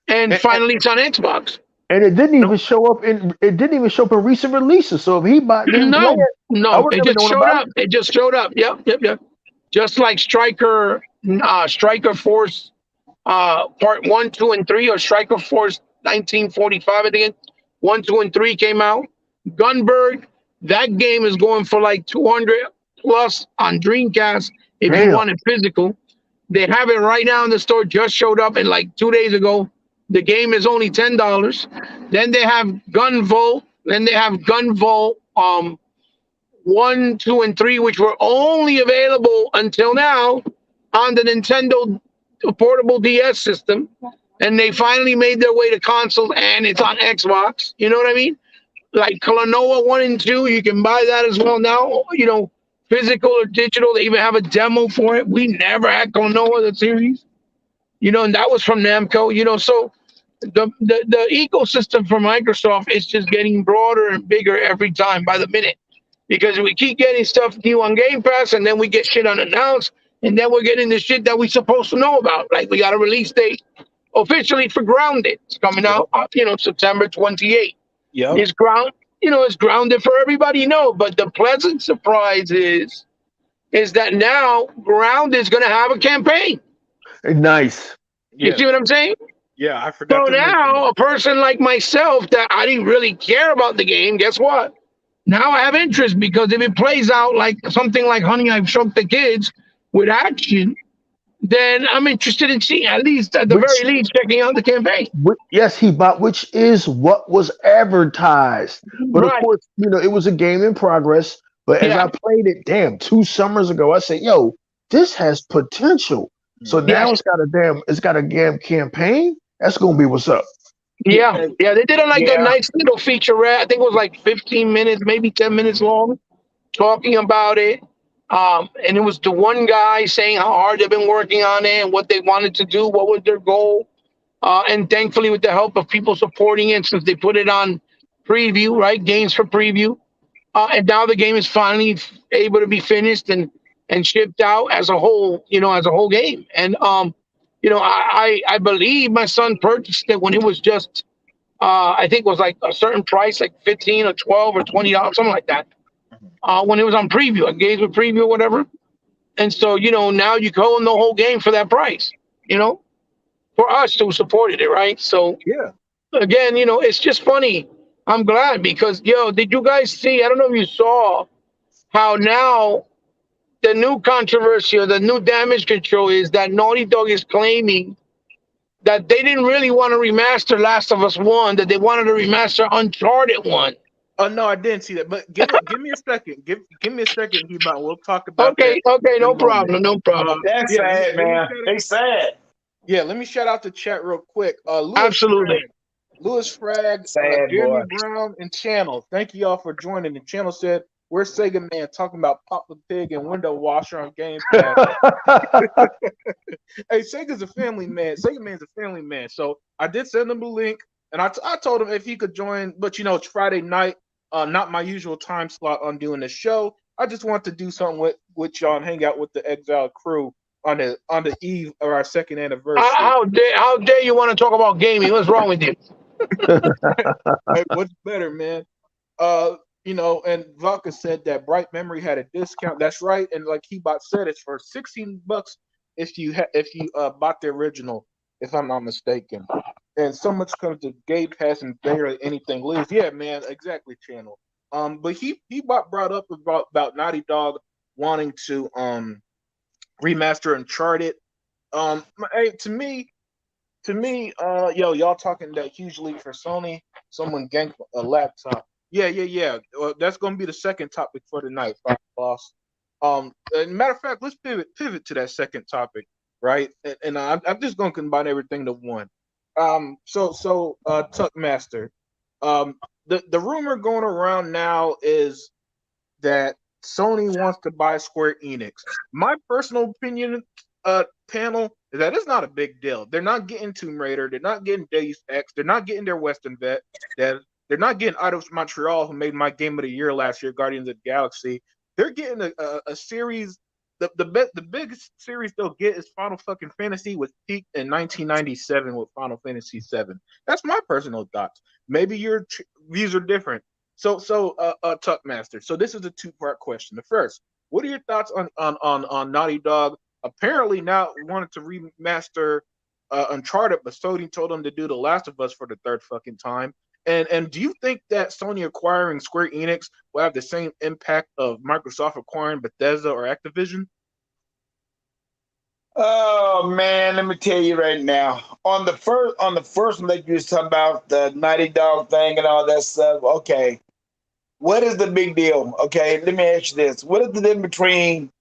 and finally it's on Xbox. And it didn't even show up in recent releases. So if he bought it, it just showed up. It just showed up. Yep. Just like Striker Force Part 1, 2, and 3, or Striker Force 1945 at the end. 1, 2, and 3 came out. Gunbird, that game is going for like 200 plus on Dreamcast if you want it physical. They have it right now in the store. Just showed up in like 2 days ago. The game is only $10. Then they have Gunvolt. Then they have Gunvolt 1, 2, and 3, which were only available until now on the Nintendo portable DS system. And they finally made their way to console, and it's on Xbox. You know what I mean? Like Klonoa 1 and 2, you can buy that as well now. Physical or digital. They even have a demo for it. We never had Klonoa, the series. And that was from Namco. So the ecosystem for Microsoft is just getting broader and bigger every time by the minute, because we keep getting stuff new on Game Pass, and then we get shit unannounced, and then we're getting the shit that we're supposed to know about. Like we got a release date officially for Grounded. It's coming out, September 28th. Yeah, it's grounded for everybody, but the pleasant surprise is is that now Ground is going to have a campaign. Nice. You Yeah, see what I'm saying? yeah, I So forgot to mention that. now a person like myself that I didn't really care about the game, guess what? Now I have interest because if it plays out like something like Honey, I've Shrunk the Kids with action, then I'm interested in seeing at least at the very Which, least checking out the campaign. yes, he bought, which is what was advertised. But of Right. course, it was a game in progress. But as Yeah. I played it, damn, 2 summers ago, I said, "Yo, this has potential." So Mhm. now Yes. it's got a damn campaign. That's gonna be what's up. Yeah, Yeah. Yeah. They did like a Yeah. nice little featurette. I think it was like 15 minutes, maybe 10 minutes long, talking about it. And it was the one guy saying how hard they've been working on it and what they wanted to do, what was their goal. And thankfully, with the help of people supporting it, since they put it on preview, right? Games for preview. And now the game is finally able to be finished and shipped out as a whole, as a whole game. And I believe my son purchased it when it was just I think it was like a certain price, like 15 or 12 or $20, something like that. When it was on preview, engaged with preview or whatever. And so, now you can own the whole game for that price, you know, for us who supported it, right? So yeah. again, it's just funny. I'm glad because did you guys see? I don't know if you saw how now the new controversy or the new damage control is that Naughty Dog is claiming that they didn't really want to remaster Last of Us 1, that they wanted to remaster Uncharted 1. Oh no, I didn't see that. But give me a second. Give me a second, Hebot. We'll talk about that Okay, in a no moment. problem, no problem. That's Yeah, sad, let me man. shout out, They sad. yeah, let me shout out the chat real quick. Absolutely. Lewis Frag, Sad Jeremy boy. Brown, and Channel. Thank you all for joining. The channel said, "Where's Sega Man talking about Pop the Pig and Window Washer on Game Pass?" Hey, Sega's a family man. Sega Man's a family man. So I did send him a link, and I told him if he could join, but it's Friday night, not my usual time slot on doing the show. I just want to do something with y'all and hang out with the Exile crew on the eve of our second anniversary. How dare you want to talk about gaming? What's wrong with you? Hey, what's better, man? And Vodka said that Bright Memory had a discount. That's right, and like Hebot said, it's for $16 if you bought the original, if I'm not mistaken. And so much comes to Game Pass and barely anything lives. Yeah, man, exactly, channel. But he brought up about Naughty Dog wanting to remaster Uncharted. Hey, y'all talking that huge leap for Sony. Someone ganked a laptop. Yeah. That's gonna be the second topic for tonight, boss. Matter of fact, let's pivot to that second topic, right? And I'm just gonna combine everything to one. Tuckmaster. The rumor going around now is that Sony wants to buy Square Enix. My personal opinion, panel, is that it's not a big deal. They're not getting Tomb Raider. They're not getting Deus Ex. They're not getting their Western vet. They're not getting Eidos Montreal, who made my game of the year last year, Guardians of the Galaxy. They're getting a series. The biggest series they'll get is Final fucking Fantasy, which peaked in 1997 with Final Fantasy VII. That's my personal thoughts. Maybe your views are different. Tuckmaster. So this is a two-part question. The first, what are your thoughts on Naughty Dog? Apparently now wanted to remaster Uncharted, but Sony told them to do The Last of Us for the third fucking time. And do you think that Sony acquiring Square Enix will have the same impact of Microsoft acquiring Bethesda or Activision? Oh man, let me tell you right now. On the first one that you was talking about, the Naughty Dog thing and all that stuff. Okay, what is the big deal? Okay, let me ask you this: what is the difference between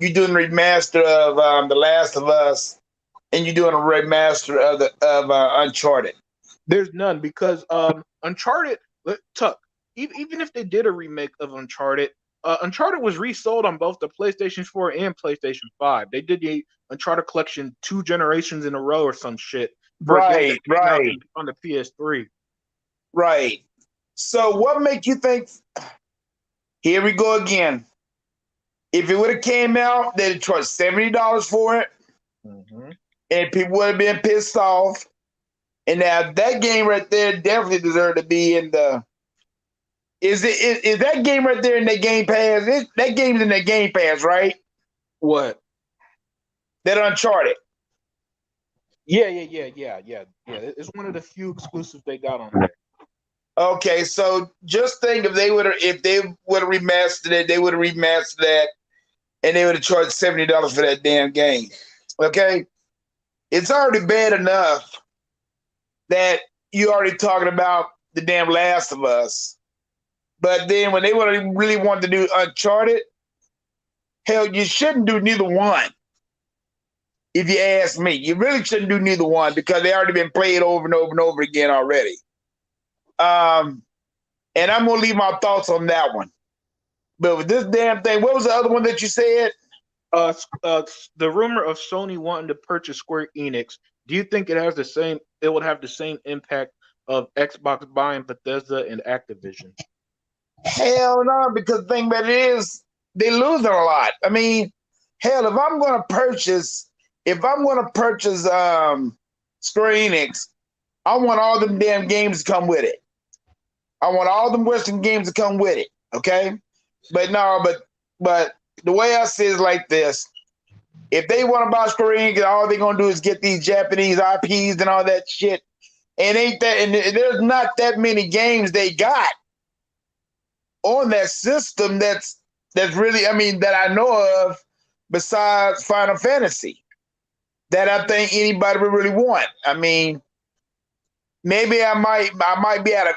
you doing a remaster of The Last of Us and you doing a remaster of Uncharted? There's none because Uncharted, Tuck, even if they did a remake of Uncharted, Uncharted was resold on both the PlayStation 4 and PlayStation 5. They did the Uncharted collection 2 generations in a row or some shit for a game that came out on the PS3. Right. So what make you think? Here we go again. If it would have came out, they'd charge $70 for it, and people would have been pissed off. And now that game right there definitely deserved to be in the Is that game right there in the Game Pass? That game's in the Game Pass, right? What? That Uncharted. Yeah. It's one of the few exclusives they got on there. Okay, so just think if they would have remastered it, they would have remastered that, and they would have charged $70 for that damn game. Okay, it's already bad enough that you already talking about the damn Last of Us, but then when they would really want to do Uncharted, hell, you shouldn't do neither one. If you ask me, you really shouldn't do neither one because they already been played over and over and over again already. And I'm gonna leave my thoughts on that one. But with this damn thing, what was the other one that you said? The rumor of Sony wanting to purchase Square Enix. Do you think it would have the same impact of Xbox buying Bethesda and Activision? Hell no, because the thing about it is they losing a lot. I mean, hell, if I'm gonna purchase Square Enix, I want all them damn games to come with it. I want all them Western games to come with it. Okay, but the way I say it's like this: if they want to buy Square Enix, all they're gonna do is get these Japanese IPs and all that shit. And there's not that many games they got on that system that's really, I mean, that I know of besides Final Fantasy that I think anybody would really want. I mean, maybe I might be out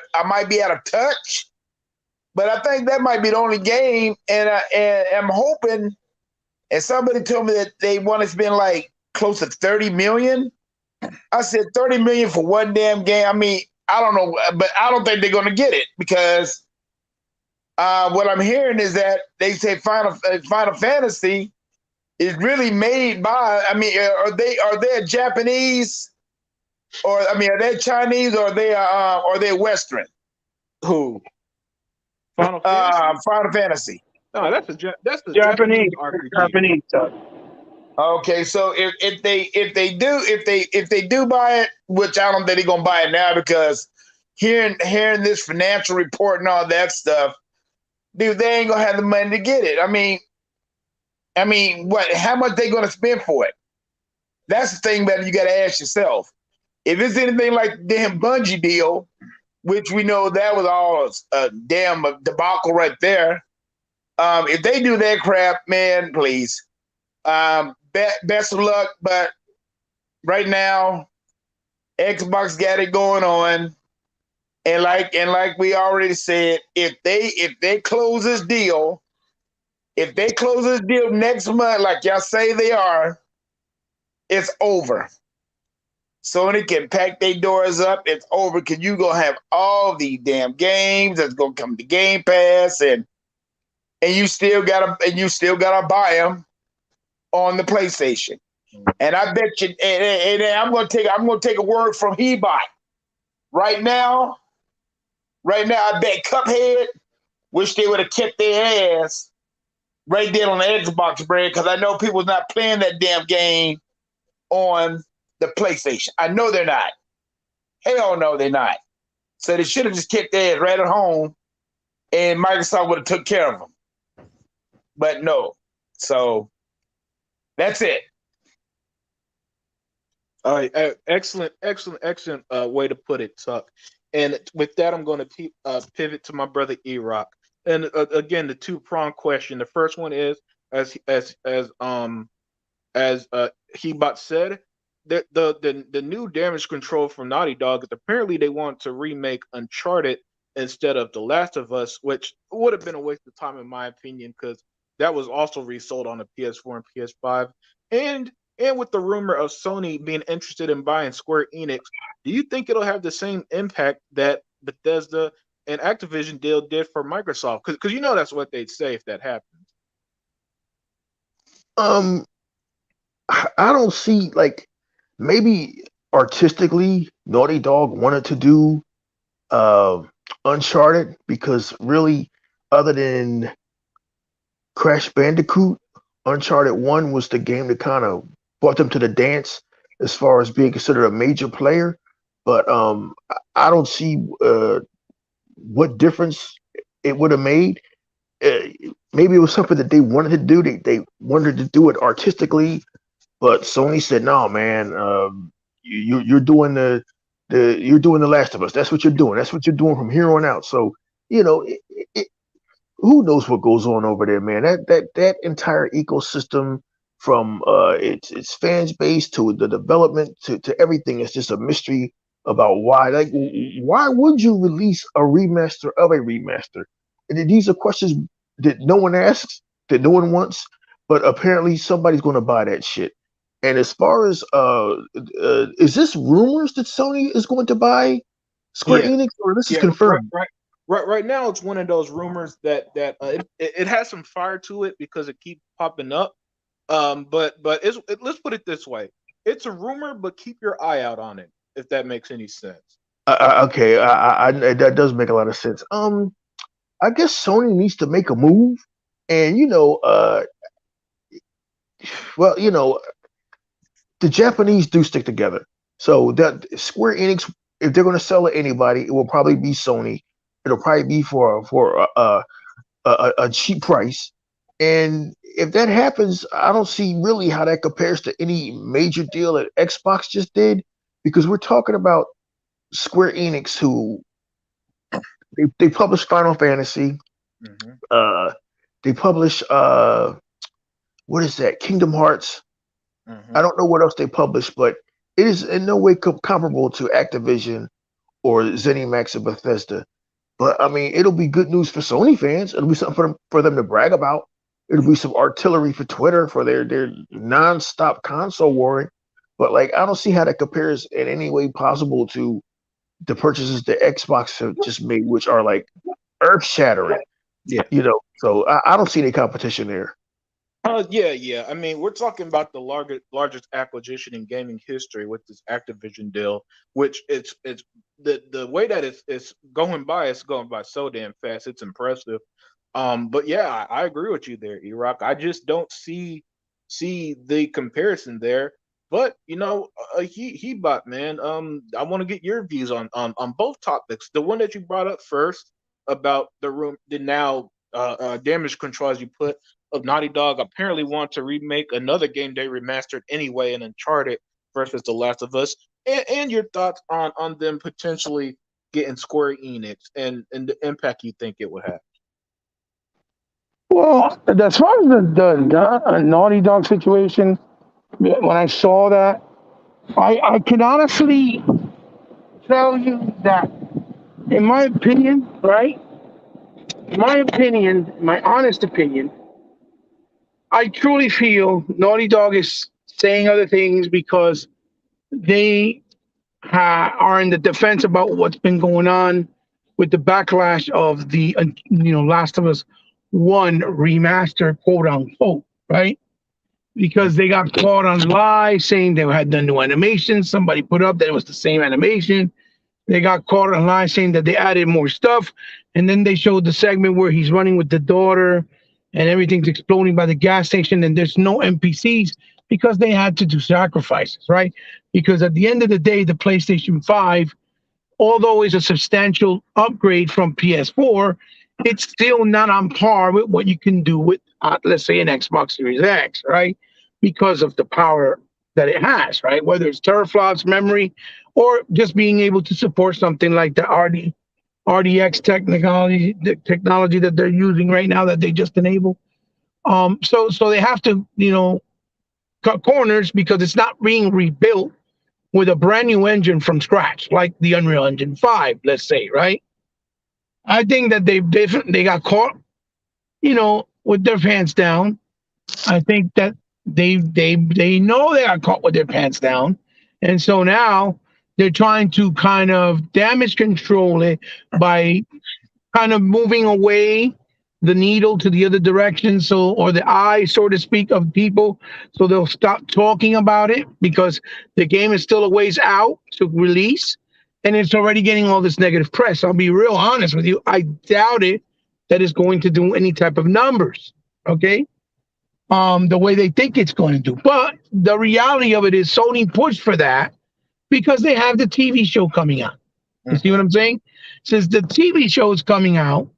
of touch, but I think that might be the only game. And I'm hoping. And somebody told me that they want to spend like close to 30 million. I said 30 million for one damn game. I mean, I don't know, but I don't think they're going to get it because what I'm hearing is that they say Final Fantasy is really made by. I mean, are they Japanese, or I mean, are they Chinese, or are they Western? Who? Final Fantasy. Final Fantasy. No, that's the Japanese RPG. Japanese stuff. Okay, so if they do buy it, which I don't think they're gonna buy it now because hearing this financial report and all that stuff, dude, they ain't gonna have the money to get it. I mean, what? How much they gonna spend for it? That's the thing that you got to ask yourself. If it's anything like the damn Bungie deal, which we know that was all a damn debacle right there. If they do that crap, man, please. Best of luck, but right now, Xbox got it going on, and like we already said, if they close this deal, next month, like y'all say they are, it's over. Sony can pack their doors up. It's over because you gonna have all these damn games that's gonna come to Game Pass, and you still gotta buy them on the PlayStation. And I bet you, and I'm gonna take a word from Hebot. Right now, I bet Cuphead wish they would have kept their ass right there on the Xbox brand because I know people's not playing that damn game on the PlayStation. I know they're not. Hell no, they're not. So they should have just kept their ass right at home, and Microsoft would have took care of them. But no. So that's it. All right, excellent way to put it, Tuck. And with that, I'm going to pivot to my brother E-Rock. And again, the two-pronged question. The first one is, as Hebot said, the new damage control from Naughty Dog is apparently they want to remake Uncharted instead of The Last of Us, which would have been a waste of time in my opinion because that was also resold on the PS4 and PS5. And with the rumor of Sony being interested in buying Square Enix, do you think it'll have the same impact that Bethesda and Activision deal did for Microsoft? Because you know that's what they'd say if that happens. I don't see, like, maybe artistically Naughty Dog wanted to do Uncharted because really, other than Crash Bandicoot, Uncharted 1 was the game that kind of brought them to the dance as far as being considered a major player. But I don't see what difference it would have made. Maybe it was something that they wanted to do. They wanted to do it artistically, but Sony said, "No, man, you're doing you're doing the Last of Us. That's what you're doing. That's what you're doing from here on out." So you know, who knows what goes on over there, man? That entire ecosystem, from its fans base to the development to everything, is just a mystery about why. Like, why would you release a remaster of a remaster? And these are questions that no one asks, that no one wants, but apparently somebody's going to buy that shit. And as far as is this rumors that Sony is going to buy Square Yeah. Enix, or this is Yeah, confirmed? right now it's one of those rumors that it has some fire to it because it keeps popping up. But let's put it this way: it's a rumor, but keep your eye out on it, if that makes any sense. Okay, that does make a lot of sense. I guess Sony needs to make a move, and well, the Japanese do stick together. So that Square Enix, if they're going to sell it to anybody, it will probably be Sony. It'll probably be for a cheap price. And if that happens, I don't see really how that compares to any major deal that Xbox just did, because we're talking about Square Enix, who they publish Final Fantasy. Mm-hmm. They publish what is that? Kingdom Hearts. Mm-hmm. I don't know what else they publish, but it is in no way comparable to Activision or ZeniMax or Bethesda. But I mean, it'll be good news for Sony fans. It'll be something for them to brag about. It'll be some artillery for Twitter for their nonstop console warring. But like, I don't see how that compares in any way possible to the purchases that Xbox have just made, which are like earth shattering. Yeah. So I don't see any competition there. Yeah. I mean, we're talking about the largest acquisition in gaming history with this Activision deal, which it's the way that it's going by so damn fast. It's impressive. But yeah, I agree with you there, E-Rock. I just don't see the comparison there. But Hebot, man, I want to get your views on both topics. The one that you brought up first about the now damage control, as you put, of Naughty Dog apparently want to remake another game they remastered anyway in Uncharted versus The Last of Us, and your thoughts on them potentially getting Square Enix and the impact you think it would have. Well, as far as the Naughty Dog situation, when I saw that, I can honestly tell you that, in my opinion, right? My honest opinion, I truly feel Naughty Dog is saying other things because they are in the defense about what's been going on with the backlash of the Last of Us 1 remaster, quote unquote, right? Because they got caught on lies saying they had done new animation. Somebody put up that it was the same animation. They got caught on lies saying that they added more stuff. And then they showed the segment where he's running with the daughter and everything's exploding by the gas station and there's no NPCs because they had to do sacrifices, right? Because at the end of the day, the PlayStation 5, although it's a substantial upgrade from PS4, it's still not on par with what you can do with, let's say, an Xbox Series X, right? Because of the power that it has, right? Whether it's teraflops, memory, or just being able to support something like the RDX technology, the technology that they're using right now that they just enabled. So they have to, cut corners because it's not being rebuilt with a brand new engine from scratch, like the Unreal Engine 5, let's say, right? I think that they got caught, with their pants down. I think that they know they got caught with their pants down, and so now they're trying to kind of damage control it by kind of moving away the needle to the other direction, or the eye, so to speak, of people, so they'll stop talking about it because the game is still a ways out to release, and it's already getting all this negative press. I'll be real honest with you. I doubt it that it's going to do any type of numbers, okay? The way they think it's going to do. But the reality of it is Sony pushed for that because they have the TV show coming out. You see what I'm saying? Since the TV show is coming out,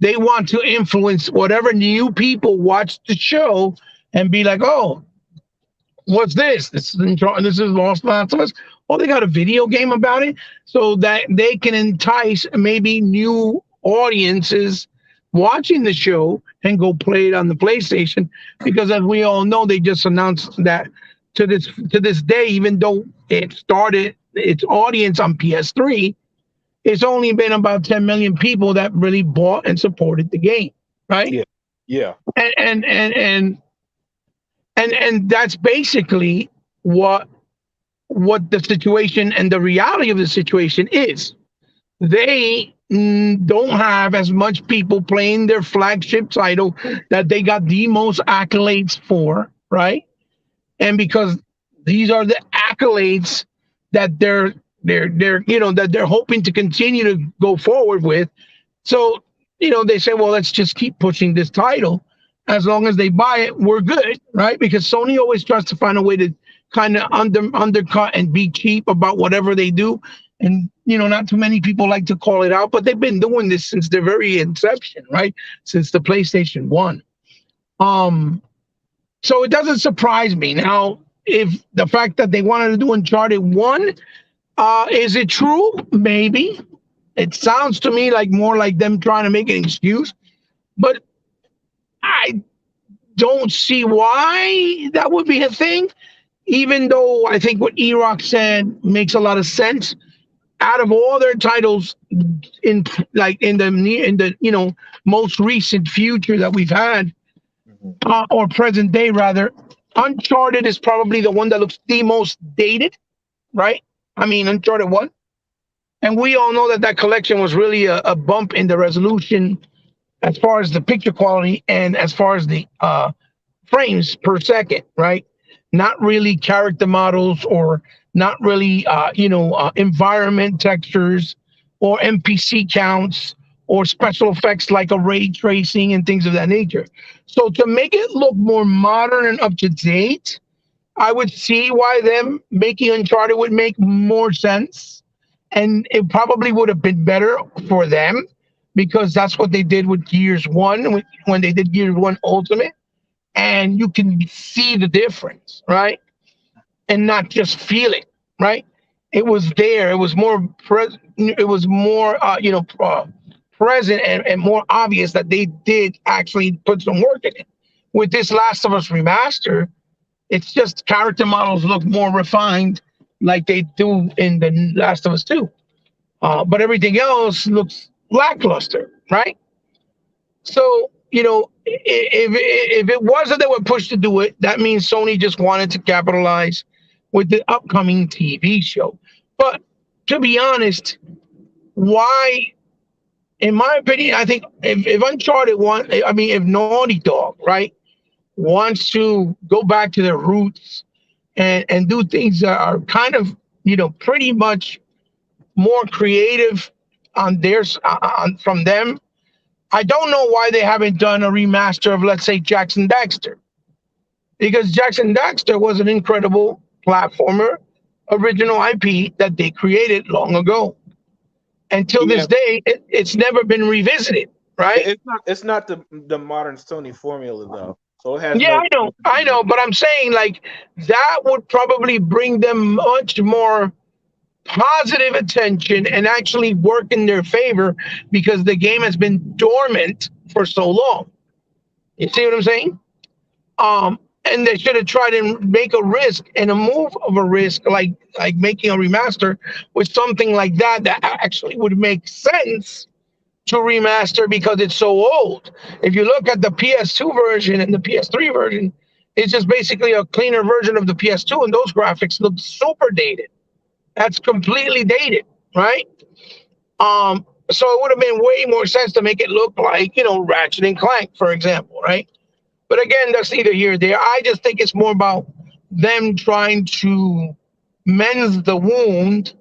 they want to influence whatever new people watch the show and be like, oh, what's this? This is Lost Last of Us. Oh, they got a video game about it, so that they can entice maybe new audiences watching the show and go play it on the PlayStation. Because as we all know, they just announced that to this day, even though it started its audience on PS3, it's only been about 10 million people that really bought and supported the game, right? Yeah. Yeah. And that's basically what the situation and the reality of the situation is. They don't have as much people playing their flagship title that they got the most accolades for, right? And because these are the accolades that they're that they're hoping to continue to go forward with. So, they say, well, let's just keep pushing this title. As long as they buy it, we're good, right? Because Sony always tries to find a way to kind of undercut and be cheap about whatever they do. And, not too many people like to call it out, but they've been doing this since their very inception, right? Since the PlayStation 1. So it doesn't surprise me. Now, if the fact that they wanted to do Uncharted 1, is it true? Maybe. It sounds to me like more like them trying to make an excuse, but I don't see why that would be a thing, even though I think what E-Rock said makes a lot of sense. Out of all their titles in the most recent future that we've had, or present day rather, Uncharted is probably the one that looks the most dated, right? I mean, Uncharted 1. And we all know that collection was really a bump in the resolution as far as the picture quality and as far as the frames per second, right? Not really character models or not really, environment textures or NPC counts or special effects like a ray tracing and things of that nature. So to make it look more modern and up to date, I would see why them making Uncharted would make more sense. And it probably would have been better for them because that's what they did with Gears 1 when they did Gears 1 Ultimate. And you can see the difference, right? And not just feel it, right? It was there. It was more present and more obvious that they did actually put some work in it. With this Last of Us remaster, it's just character models look more refined like they do in the Last of Us 2. But everything else looks lackluster, right? So, if it wasn't they were pushed to do it, that means Sony just wanted to capitalize with the upcoming TV show. But to be honest, why, in my opinion, I think if Uncharted if Naughty Dog, right, wants to go back to their roots and do things that are kind of, pretty much more creative on from them, I don't know why they haven't done a remaster of, let's say, Jak and Daxter. Because Jak and Daxter was an incredible platformer, original IP that they created long ago. Until this day, it's never been revisited, right? It's not the modern Sony formula, though. So it has I know, but I'm saying like that would probably bring them much more positive attention and actually work in their favor because the game has been dormant for so long. You see what I'm saying? And they should have tried to make a risk and a move of a risk, like making a remaster with something like that actually would make sense to remaster because it's so old. If you look at the PS2 version and the PS3 version, it's just basically a cleaner version of the PS2, and those graphics look super dated. That's completely dated, right? So it would have been way more sense to make it look like, Ratchet and Clank, for example, right? But again, that's neither here nor there. I just think it's more about them trying to mend the wound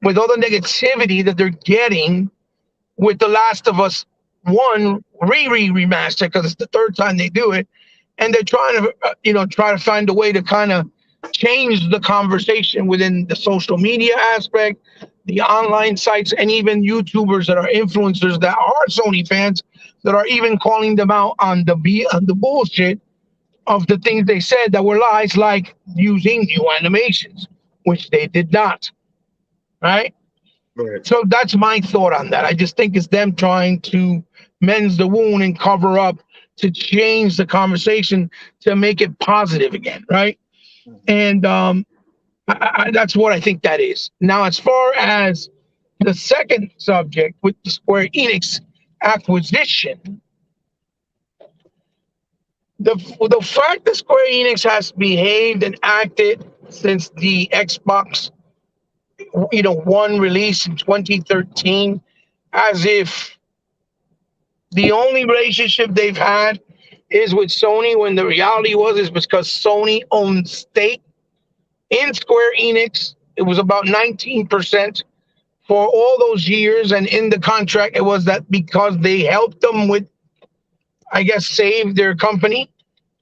with all the negativity that they're getting with The Last of Us 1 remaster, because it's the third time they do it. And they're trying to, try to find a way to kind of change the conversation within the social media aspect, the online sites, and even YouTubers that are influencers that are Sony fans that are even calling them out on the bullshit of the things they said that were lies, like using new animations, which they did not. Right. Right. So that's my thought on that. I just think it's them trying to mend the wound and cover up to change the conversation to make it positive again, right? And that's what I think that is. Now, as far as the second subject with the Square Enix acquisition, the fact that Square Enix has behaved and acted since the Xbox one release in 2013, as if the only relationship they've had is with Sony, when the reality is because Sony owned stake in Square Enix. It was about 19% for all those years, and in the contract it was that because they helped them with, I guess, save their company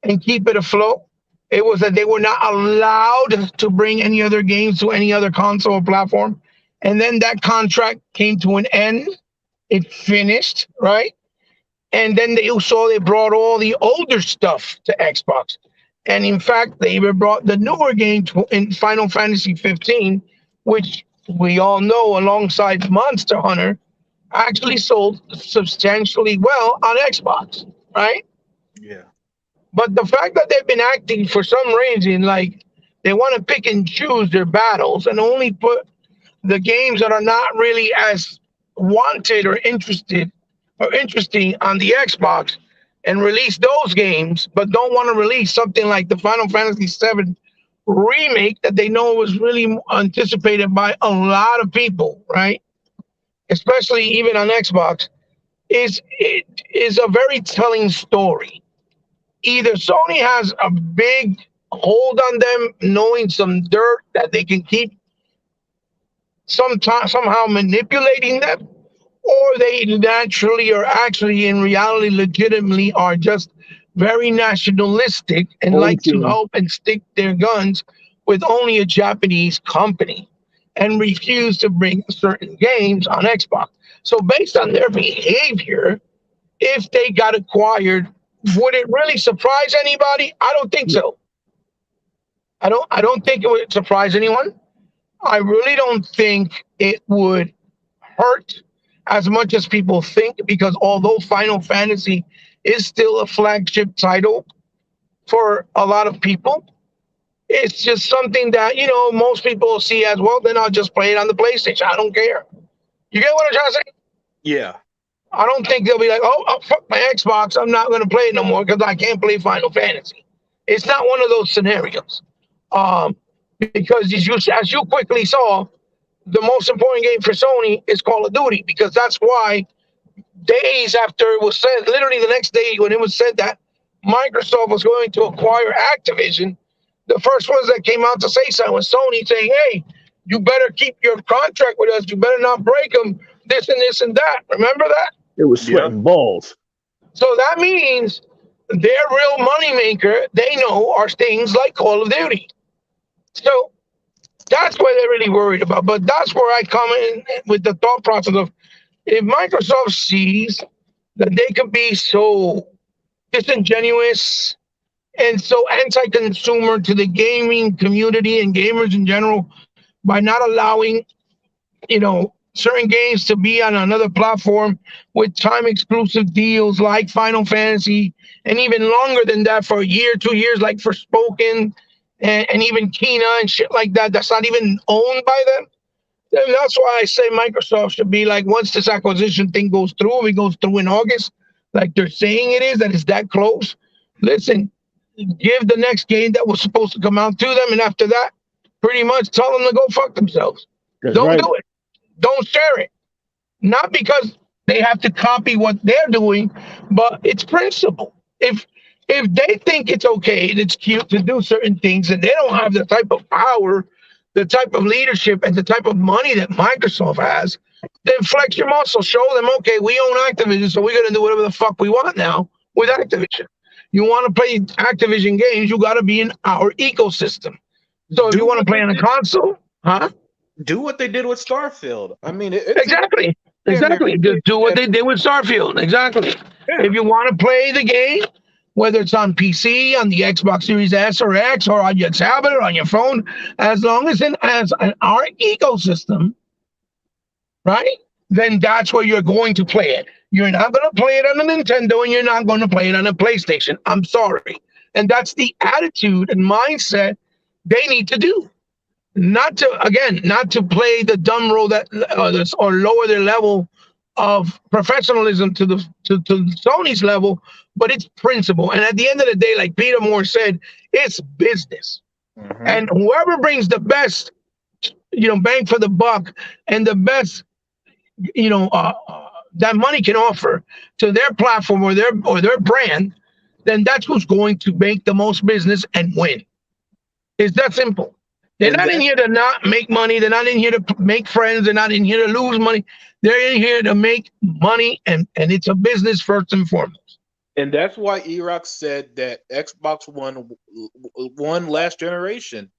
and keep it afloat, it was that they were not allowed to bring any other games to any other console or platform. And then that contract came to an end. It finished, right? And then they brought all the older stuff to Xbox. And in fact, they even brought the newer game in Final Fantasy 15, which we all know alongside Monster Hunter actually sold substantially well on Xbox, right? Yeah. But the fact that they've been acting for some reason like they want to pick and choose their battles and only put the games that are not really as wanted or interesting on the Xbox and release those games, but don't want to release something like the Final Fantasy VII remake that they know was really anticipated by a lot of people, right? Especially even on Xbox, is a very telling story. Either Sony has a big hold on them, knowing some dirt that they can keep somehow manipulating them, or they naturally or actually in reality legitimately are just very nationalistic and like to help and stick their guns with only a Japanese company and refuse to bring certain games on Xbox. So based on their behavior, if they got acquired, would it really surprise anybody? I don't think so. I don't think it would surprise anyone. I really don't think it would hurt as much as people think, because although Final Fantasy is still a flagship title for a lot of people, it's just something that, most people see as, well, then I'll just play it on the PlayStation. I don't care. You get what I'm trying to say? Yeah. I don't think they'll be like, oh fuck my Xbox, I'm not going to play it no more because I can't play Final Fantasy. It's not one of those scenarios. Because as you quickly saw, the most important game for Sony is Call of Duty, because that's why days after it was said, literally the next day when it was said that Microsoft was going to acquire Activision, the first ones that came out to say something was Sony saying, hey, you better keep your contract with us. You better not break them, this and this and that. Remember that? It was sweating balls. So that means their real moneymaker, they know, are things like Call of Duty. So that's what they're really worried about. But that's where I come in with the thought process of, if Microsoft sees that they could be so disingenuous and so anti-consumer to the gaming community and gamers in general by not allowing, certain games to be on another platform with time exclusive deals like Final Fantasy, and even longer than that for a year, 2 years, like Forspoken and even Kena and shit like that, that's not even owned by them. And that's why I say Microsoft should be like, once this acquisition thing goes through, if it goes through in August, like they're saying it is, that it's that close, listen, give the next game that was supposed to come out to them, and after that, pretty much tell them to go fuck themselves. Don't do it. Don't share it. Not because they have to copy what they're doing, but it's principle. If they think it's okay and it's cute to do certain things, and they don't have the type of power, the type of leadership, and the type of money that Microsoft has, then flex your muscle. Show them, okay, we own Activision, so we're going to do whatever the fuck we want now with Activision. You want to play Activision games, you got to be in our ecosystem. So if you want to play on a console, huh? Do what they did with Starfield. I mean, it's Exactly. yeah, man. Exactly. Just do what they did with Starfield. Exactly. Yeah. If you want to play the game, whether it's on PC, on the Xbox Series S or X, or on your tablet or on your phone, as long as it has our ecosystem, right? Then that's where you're going to play it. You're not going to play it on a Nintendo, and you're not going to play it on a PlayStation. I'm sorry. And that's the attitude and mindset they need to do. Not to, again, not to play the dumb role that or lower their level of professionalism to to Sony's level, but it's principle. And at the end of the day, like Peter Moore said, it's business. Mhm. And whoever brings the best, bang for the buck and the best, that money can offer to their platform or their brand, then that's who's going to make the most business and win. It's that simple. They're And not in here to not make money. They're not in here to make friends. They're not in here to lose money. They're in here to make money, and it's a business first and foremost. And that's why E-Rock said that Xbox won last generation.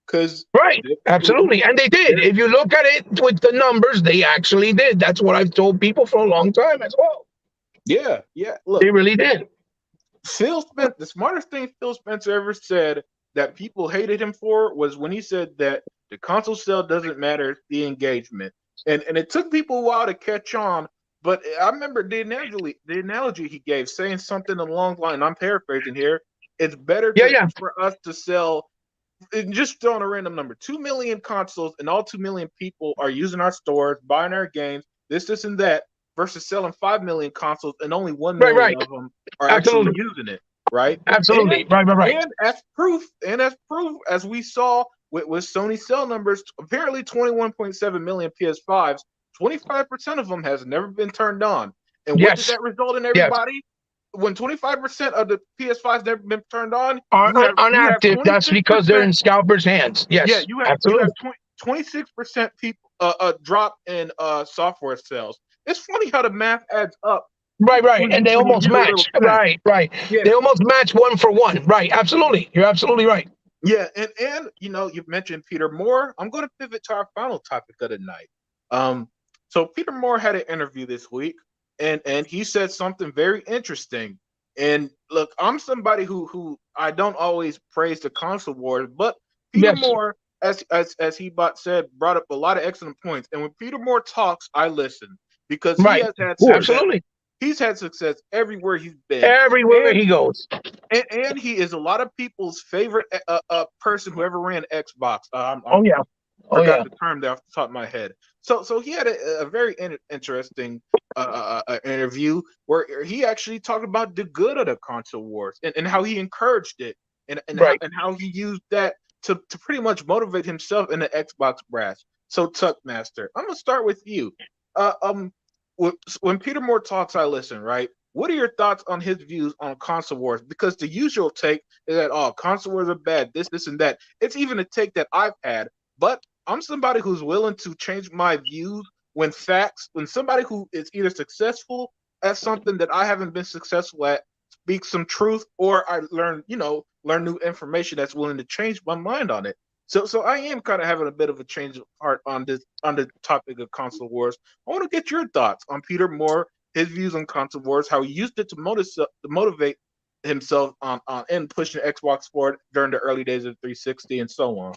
Because Right, absolutely. And they did. If you look at it with the numbers, they actually did. That's what I've told people for a long time as well. yeah. Look, They really did. Phil Spencer, the smartest thing Phil Spencer ever said that people hated him for was when he said that the console sale doesn't matter, it's the engagement. And it took people a while to catch on, but I remember the analogy he gave, saying something along the line, I'm paraphrasing here, it's better for us to sell, just throwing a random number, 2 million consoles, and all 2 million people are using our stores, buying our games, this and that, versus selling 5 million consoles and only 1 million of them are actually using it. Right? Absolutely. And, right. And as proof, as we saw with Sony sell numbers, apparently 21.7 million PS5s, 25% of them has never been turned on. And what did that result in, everybody? When 25% of the PS5s never been turned on, are inactive, that's because they're in scalpers' hands. Yes. Yeah, you have 26% people drop in software sales. It's funny how the math adds up. Right. And they almost match. Right. Yeah. They almost match 1 for 1. Right. Absolutely. You're absolutely right. Yeah, and you've mentioned Peter Moore. I'm going to pivot to our final topic of the night. So Peter Moore had an interview this week, and he said something very interesting. And look, I'm somebody who I don't always praise the console wars, but Peter Moore, as he said, brought up a lot of excellent points. And when Peter Moore talks, I listen, because he has had absolutely. He's had success everywhere he's been. Everywhere he goes. And he is a lot of people's favorite person who ever ran Xbox. I forgot the term there off the top of my head. So he had a very interesting interview where he actually talked about the good of the console wars and how he encouraged it and how he used that to pretty much motivate himself in the Xbox brass. So Tuckmaster, I'm gonna start with you. When Peter Moore talks, I listen, right? What are your thoughts on his views on console wars? Because the usual take is that, console wars are bad, this, and that. It's even a take that I've had, but I'm somebody who's willing to change my views when somebody who is either successful at something that I haven't been successful at speaks some truth, or I learn new information that's willing to change my mind on it. So I am kind of having a bit of a change of heart on the topic of console wars. I want to get your thoughts on Peter Moore, his views on console wars, how he used it to motivate himself on and pushing Xbox forward during the early days of 360 and so on.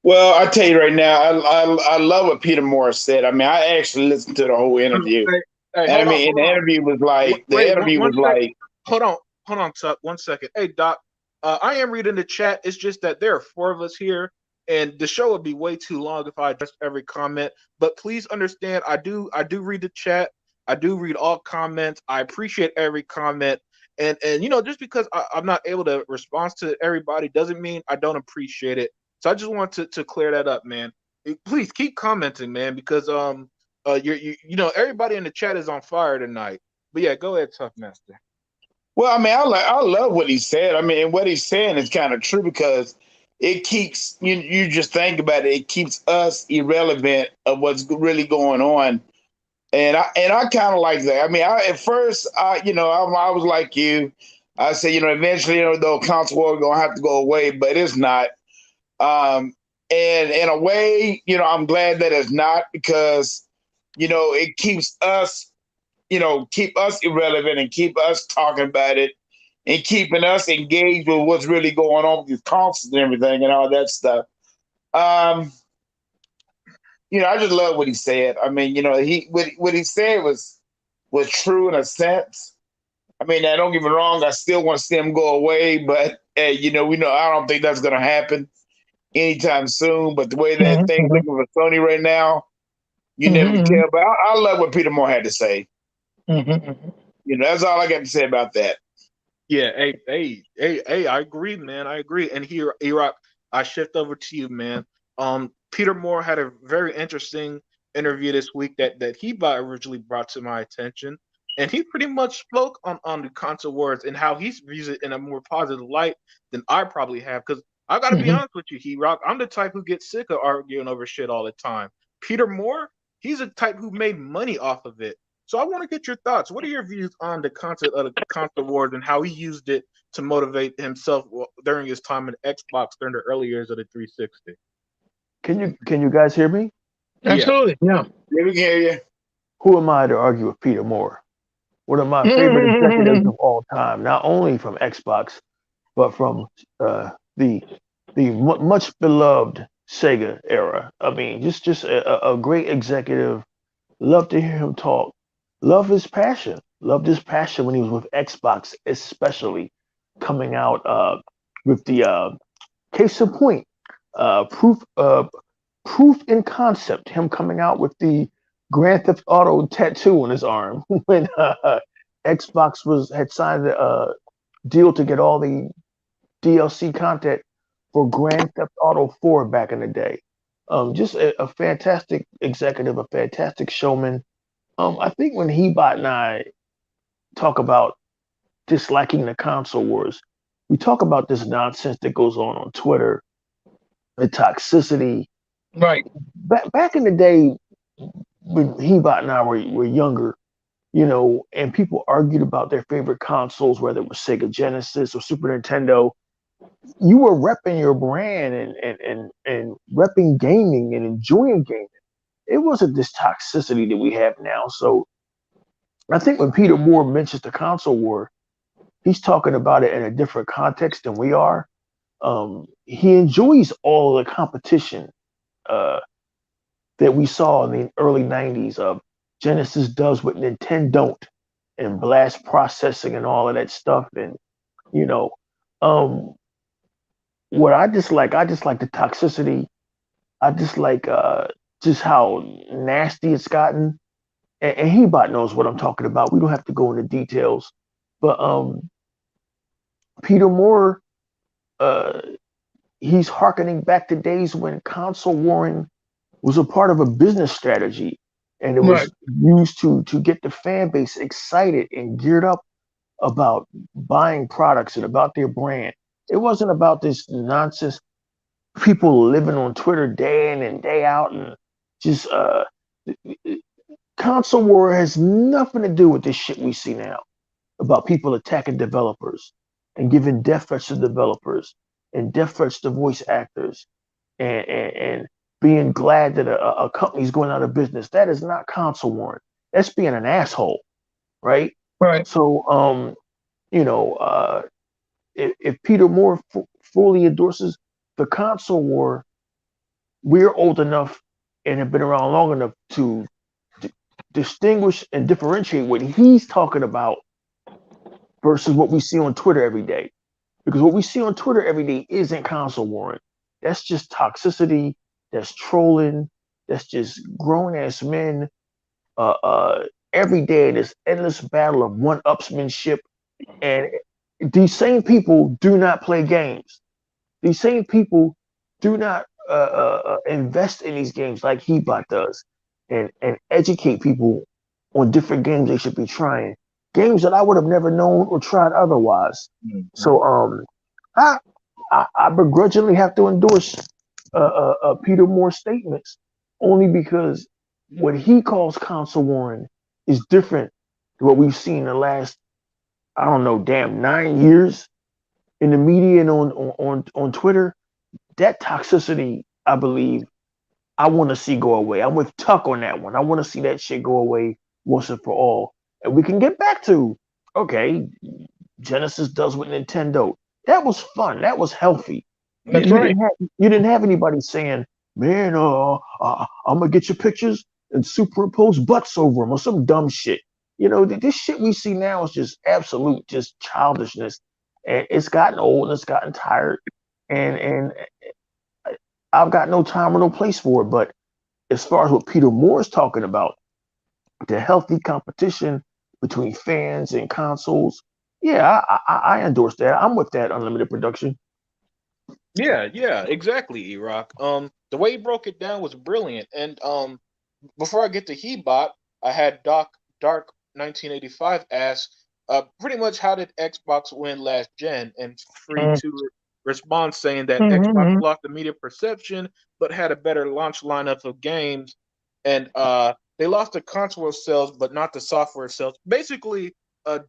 Well, I tell you right now, I love what Peter Moore said. I mean, I actually listened to the whole interview. The interview was like, hold on, Tuck, 1 second. Hey, Doc. I am reading the chat. It's just that there are 4 of us here, and the show would be way too long if I addressed every comment. But please understand, I do read the chat. I do read all comments. I appreciate every comment. And just because I'm not able to respond to everybody doesn't mean I don't appreciate it. So I just want to clear that up, man. Please keep commenting, man, because everybody in the chat is on fire tonight. But yeah, go ahead, Tuckmaster. Well, I mean, I love what he said. I mean, and what he's saying is kind of true, because it keeps you just think about it. It keeps us irrelevant of what's really going on, and I kind of like that. I mean, at first, I was like you. I said, eventually, the console war is gonna have to go away, but it's not. And And in a way, I'm glad that it's not, because, it keeps us, keep us irrelevant and keep us talking about it and keeping us engaged with what's really going on with these concerts and everything and all that stuff. I just love what he said. I mean, what he said was true in a sense. I mean, now, don't get me wrong, I still want to see him go away, but we know I don't think that's going to happen anytime soon. But the way that thing's looking for Sony right now, you never can tell. But I love what Peter Moore had to say. That's all I got to say about that. Yeah, hey, I agree, man. I agree. And here, E-Rock, I shift over to you, man. Peter Moore had a very interesting interview this week that originally brought to my attention, and he pretty much spoke on the concert wars and how he views it in a more positive light than I probably have. Because I got to be honest with you, E-Rock, I'm the type who gets sick of arguing over shit all the time. Peter Moore, he's a type who made money off of it. So I want to get your thoughts. What are your views on the concept of the console wars and how he used it to motivate himself during his time in Xbox during the early years of the 360? Can you guys hear me? Absolutely, yeah. Yeah, we can hear you. Who am I to argue with Peter Moore? One of my favorite executives of all time, not only from Xbox, but from the much beloved Sega era. I mean, just a great executive. Love to hear him talk. Love his passion. Loved his passion when he was with Xbox, especially coming out with the case in point, proof in concept. Him coming out with the Grand Theft Auto tattoo on his arm when Xbox had signed a deal to get all the DLC content for Grand Theft Auto 4 back in the day. Just a fantastic executive, a fantastic showman. I think when Hebot and I talk about disliking the console wars, we talk about this nonsense that goes on Twitter, the toxicity. Right. Back in the day, when Hebot and I were younger, and people argued about their favorite consoles, whether it was Sega Genesis or Super Nintendo, you were repping your brand and repping gaming and enjoying gaming. It wasn't this toxicity that we have now. So I think when Peter Moore mentions the console war, he's talking about it in a different context than we are. He enjoys all the competition that we saw in the early 90s of Genesis does what Nintendo don't, and blast processing and all of that stuff. And, what I dislike the toxicity. I dislike just how nasty it's gotten. And Hebot knows what I'm talking about. We don't have to go into details. But Peter Moore, he's hearkening back to days when console warring was a part of a business strategy. And it was used to get the fan base excited and geared up about buying products and about their brand. It wasn't about this nonsense. People living on Twitter day in and day out, and just console war has nothing to do with this shit we see now about people attacking developers and giving death threats to developers and death threats to voice actors and being glad that a company's going out of business. That is not console warring. That's being an asshole, right? Right. So, if Peter Moore fully endorses the console war, we're old enough and have been around long enough to distinguish and differentiate what he's talking about versus what we see on Twitter every day. Because what we see on Twitter every day isn't console warring. That's just toxicity. That's trolling. That's just grown ass men. Every day, this endless battle of one-upsmanship. And these same people do not play games. These same people do not invest in these games like Hebot does and educate people on different games they should be trying. Games that I would have never known or tried otherwise. Mm-hmm. So I begrudgingly have to endorse Peter Moore's statements only because what he calls console warring is different than what we've seen in the last, 9 years in the media and on Twitter. That toxicity I believe I want to see go away. I'm with Tuck on that one. I want to see that shit go away once and for all. And we can get back to, okay, Genesis does with Nintendo. That was fun. That was healthy. That's right. You didn't have anybody saying, man, I'm going to get your pictures and superimpose butts over them or some dumb shit. You know, this shit we see now is just absolute, just childishness. And it's gotten old and it's gotten tired. And I've got no time or no place for it. But as far as what Peter Moore is talking about, the healthy competition between fans and consoles, yeah, I endorse that. I'm with that unlimited production. Yeah, exactly, E-Rock. The way he broke it down was brilliant. And before I get to Hebot, I had Dark 1985 ask, pretty much how did Xbox win last gen? And Free to respond saying that Xbox lost the media perception, but had a better launch lineup of games, and they lost the console sales, but not the software sales. Basically,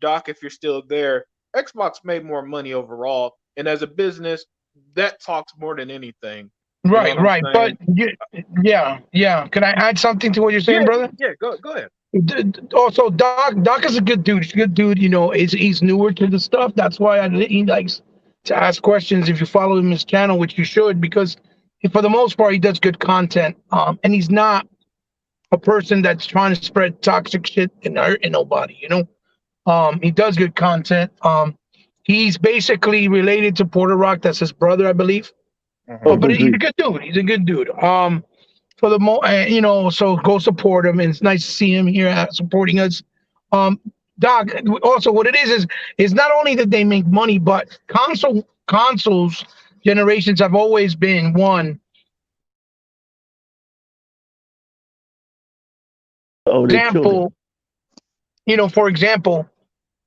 Doc, if you're still there, Xbox made more money overall, and as a business, that talks more than anything. Right. But yeah. Can I add something to what you're saying, brother? Yeah, go ahead. Also, Doc is a good dude. He's a good dude. You know, he's newer to the stuff. That's why he likes to ask questions. If you follow him his channel, which you should, because for the most part he does good content. And he's not a person that's trying to spread toxic shit and hurting nobody. You know, he does good content. He's basically related to Porter Rock. That's his brother, I believe. But he's a good dude. He's a good dude. For the you know, so go support him, and it's nice to see him here supporting us. Doc, also what it is not only that they make money, but consoles generations have always been one. Example, you know, for example,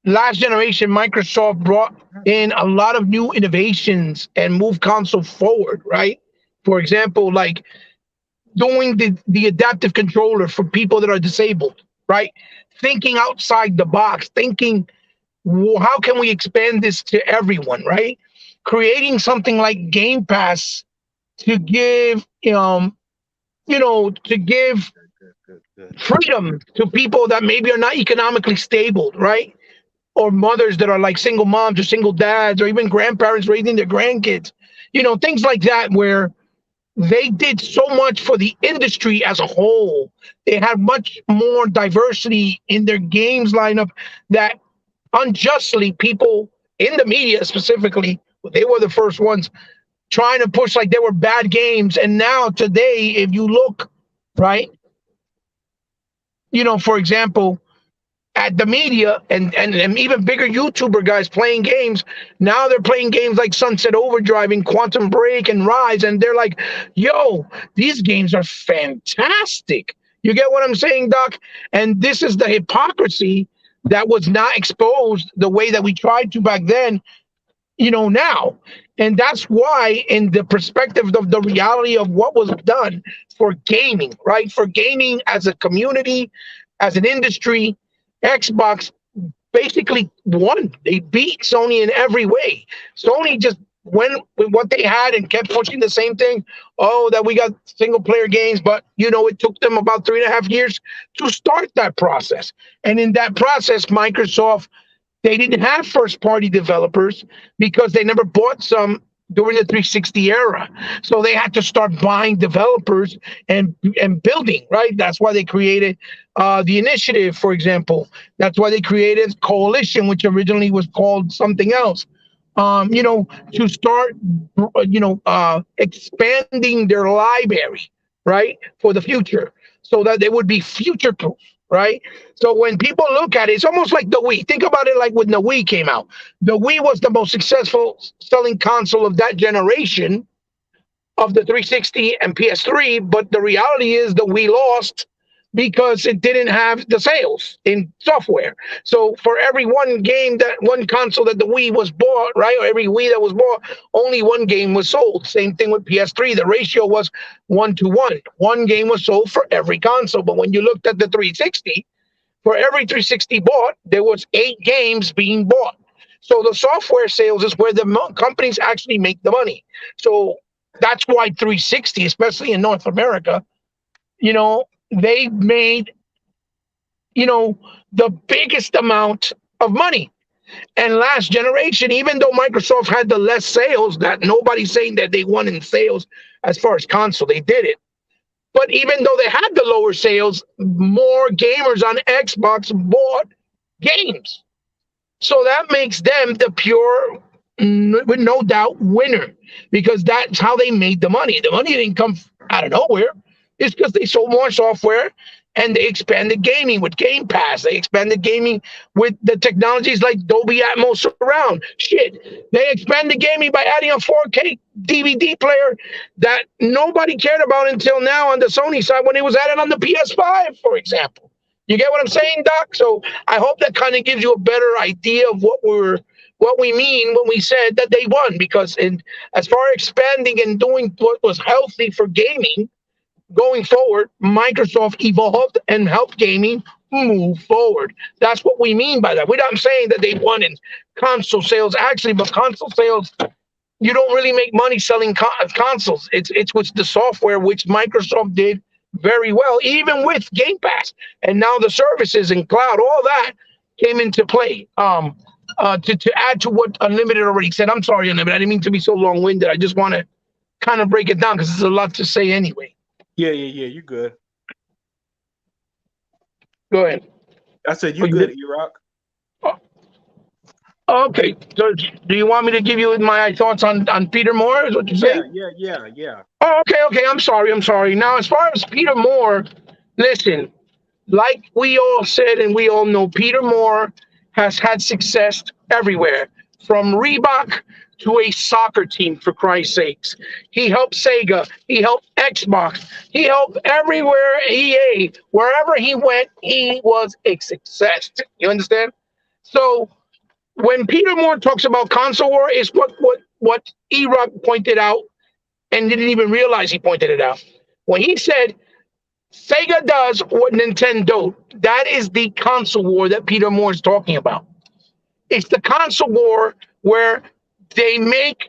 last generation Microsoft brought in a lot of new innovations and moved console forward, right? For example, like doing the adaptive controller for people that are disabled, right? Thinking outside the box, thinking, well, how can we expand this to everyone, right? Creating something like Game Pass to give, to give freedom to people that maybe are not economically stable, right? Or mothers that are like single moms or single dads or even grandparents raising their grandkids, you know, things like that, where they did so much for the industry as a whole. They had much more diversity in their games lineup that unjustly people in the media specifically, they were the first ones trying to push like they were bad games. And now today, if you look, right, you know, for example, at the media and even bigger YouTuber guys playing games. Now they're playing games like Sunset Overdrive and Quantum Break and Rise, and they're like, yo, these games are fantastic. You get what I'm saying, Doc? And this is the hypocrisy that was not exposed the way that we tried to back then, you know, now. And that's why, in the perspective of the reality of what was done for gaming, right? For gaming as a community, as an industry, Xbox basically won. They beat Sony in every way. Sony just went with what they had and kept pushing the same thing. Oh, that we got single player games, but you know, it took them about 3.5 years to start that process. And in that process, Microsoft, they didn't have first party developers because they never bought some during the 360 era. So they had to start buying developers and building, right? That's why they created the Initiative, for example. That's why they created Coalition, which originally was called something else. You know, to start, expanding their library, right, for the future, so that they would be future proof, right? So when people look at it, it's almost like the Wii. Think about it like when the Wii came out. The Wii was the most successful selling console of that generation of the 360 and PS3, but the reality is the Wii lost because it didn't have the sales in software. So for every one console that the Wii was bought, right, or every Wii that was bought, only one game was sold. Same thing with PS3. The ratio was 1-to-1. One game was sold for every console. But when you looked at the 360, for every 360 bought, there was 8 games being bought. So the software sales is where the companies actually make the money. So That's why 360, especially in North America, they made, the biggest amount of money. And last generation, even though Microsoft had the less sales, that nobody's saying that they won in sales as far as console, they did it. But even though they had the lower sales, more gamers on Xbox bought games. So that makes them the pure, with no doubt, winner, because that's how they made the money. The money didn't come out of nowhere. It's because they sold more software and they expanded gaming with Game Pass. They expanded gaming with the technologies like Dolby Atmos surround. Shit, they expanded gaming by adding a 4K DVD player that nobody cared about until now on the Sony side when it was added on the PS5, for example. You get what I'm saying, Doc? So I hope that kind of gives you a better idea of what we mean when we said that they won. Because as far as expanding and doing what was healthy for gaming going forward, Microsoft evolved and helped gaming move forward. That's what we mean by that. We're not saying that they won in console sales, actually, but console sales, you don't really make money selling consoles. It's with the software, which Microsoft did very well, even with Game Pass. And now the services and cloud, all that came into play. To add to what Unlimited already said, I'm sorry, Unlimited, I didn't mean to be so long-winded. I just want to kind of break it down because there's a lot to say anyway. Yeah, you're good. Go ahead. I said you're good, E-Rock. Okay. So do you want me to give you my thoughts on Peter Moore? Is what you're saying? Yeah. Oh, okay. I'm sorry. Now, as far as Peter Moore, listen, like we all said and we all know, Peter Moore has had success everywhere, from Reebok to a soccer team, for Christ's sakes. He helped Sega. He helped Xbox. He helped everywhere, EA. Wherever he went, he was a success. You understand? So when Peter Moore talks about console war, is what E-Rock pointed out and didn't even realize he pointed it out. When he said Sega does what Nintendo, that is the console war that Peter Moore is talking about. It's the console war where they make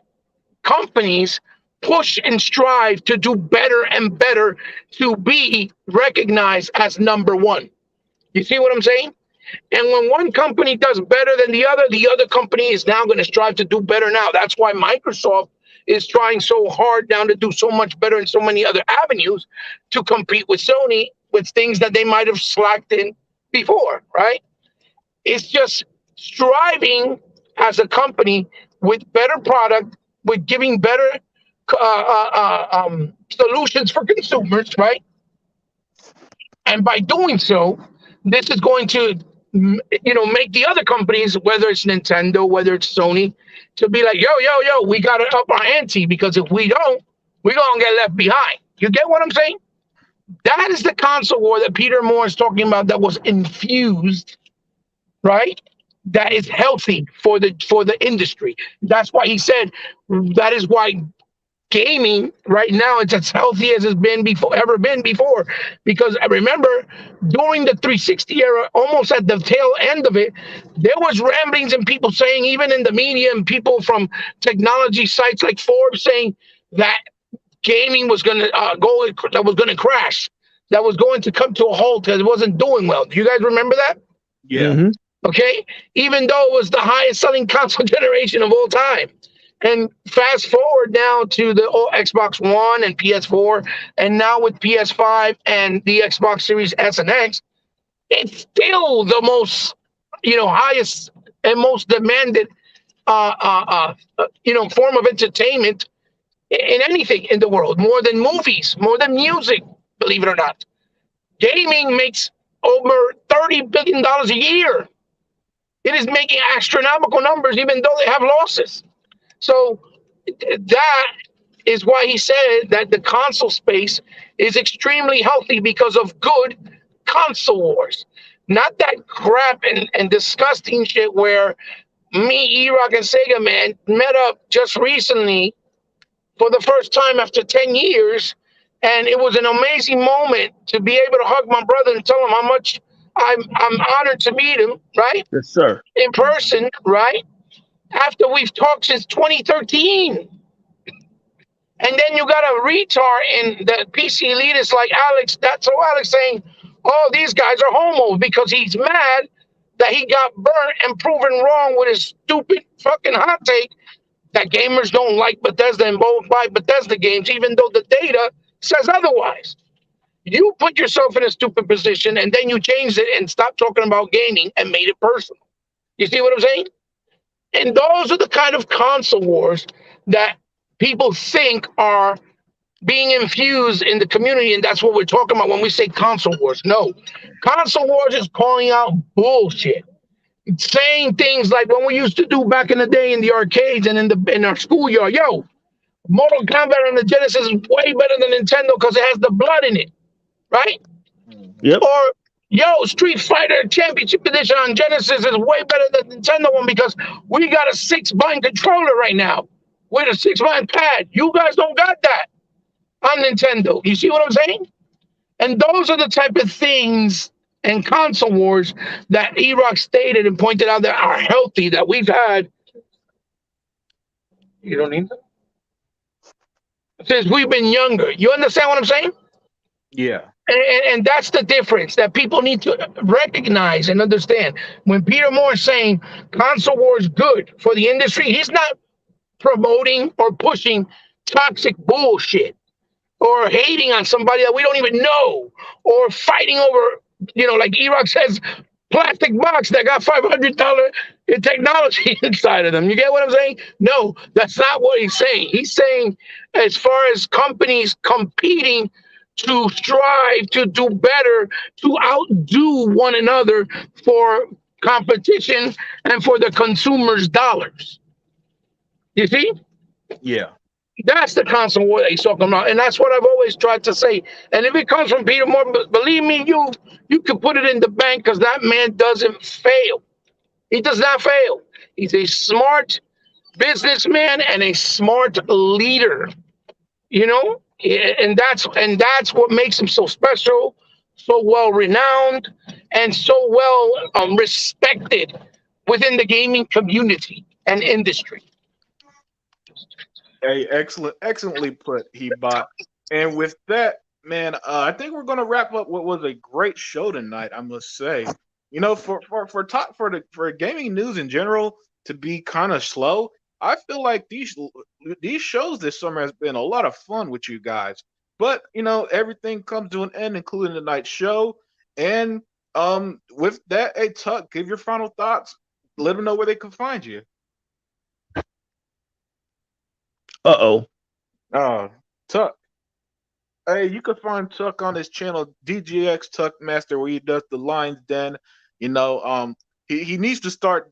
companies push and strive to do better and better to be recognized as number one. You see what I'm saying? And when one company does better than the other company is now going to strive to do better now. That's why Microsoft is trying so hard now to do so much better in so many other avenues to compete with Sony with things that they might have slacked in before, right? It's just striving as a company with better product, with giving better solutions for consumers, right? And by doing so, this is going to, make the other companies, whether it's Nintendo, whether it's Sony, to be like, yo, we got to up our ante, because if we don't, we're going to get left behind. You get what I'm saying? That is the console war that Peter Moore is talking about, that was infused, right? That is healthy for the industry. That's why he said that is why gaming right now it's as healthy as it's been ever been before. Because I remember during the 360 era, almost at the tail end of it, there was ramblings and people saying, even in the media and people from technology sites like Forbes, saying that gaming was going to crash, that was going to come to a halt because it wasn't doing well. Do you guys remember that? Yeah. Mm-hmm. Okay, even though it was the highest selling console generation of all time. And fast forward now to the Xbox One and PS4, and now with PS5 and the Xbox Series S and X, it's still the most, highest and most demanded, form of entertainment in anything in the world, more than movies, more than music, believe it or not. Gaming makes over $30 billion a year. It is making astronomical numbers, even though they have losses. So that is why he said that the console space is extremely healthy because of good console wars. Not that crap and disgusting shit where me, E-Rock, and Sega Man met up just recently for the first time after 10 years. And it was an amazing moment to be able to hug my brother and tell him how much I'm honored to meet him, right? Yes, sir. In person, right? After we've talked since 2013. And then you got a retard in the PC elitist like Alex. That's so Alex saying, oh, these guys are homos because he's mad that he got burnt and proven wrong with his stupid fucking hot take that gamers don't like Bethesda and won't buy Bethesda games, even though the data says otherwise. You put yourself in a stupid position and then you changed it and stopped talking about gaming and made it personal. You see what I'm saying? And those are the kind of console wars that people think are being infused in the community, and that's what we're talking about when we say console wars. No, console wars is calling out bullshit, saying things like when we used to do back in the day in the arcades and in our schoolyard. Yo, Mortal Kombat on the Genesis is way better than Nintendo because it has the blood in it, right? Yep. Or yo, Street Fighter Championship Edition on Genesis is way better than the Nintendo one because we got a 6-button controller right now with a 6-button pad. You guys don't got that on Nintendo. You see what I'm saying? And those are the type of things and console wars that E-Rock stated and pointed out that are healthy that we've had. You don't need them? Since we've been younger. You understand what I'm saying? Yeah. And that's the difference that people need to recognize and understand. When Peter Moore is saying console war is good for the industry, he's not promoting or pushing toxic bullshit or hating on somebody that we don't even know or fighting over, like E-Rock says, plastic box that got $500 in technology inside of them. You get what I'm saying? No, that's not what he's saying. He's saying as far as companies competing to strive to do better, to outdo one another for competition and for the consumer's dollars. You see? Yeah. That's the constant war that he's talking about. And that's what I've always tried to say. And if it comes from Peter Moore, believe me, you can put it in the bank because that man doesn't fail. He does not fail. He's a smart businessman and a smart leader. And that's what makes him so special, so well renowned, and so well respected within the gaming community and industry. Hey, excellently put, Hebot. And with that, man, I think we're gonna wrap up what was a great show tonight. I must say, for gaming news in general to be kind of slow, I feel like these shows this summer has been a lot of fun with you guys. But everything comes to an end, including tonight's show. And with that, hey Tuck, give your final thoughts. Let them know where they can find you. Tuck. Hey, you can find Tuck on his channel, DGX Tuck Master, where he does the Lion's Den. He needs to start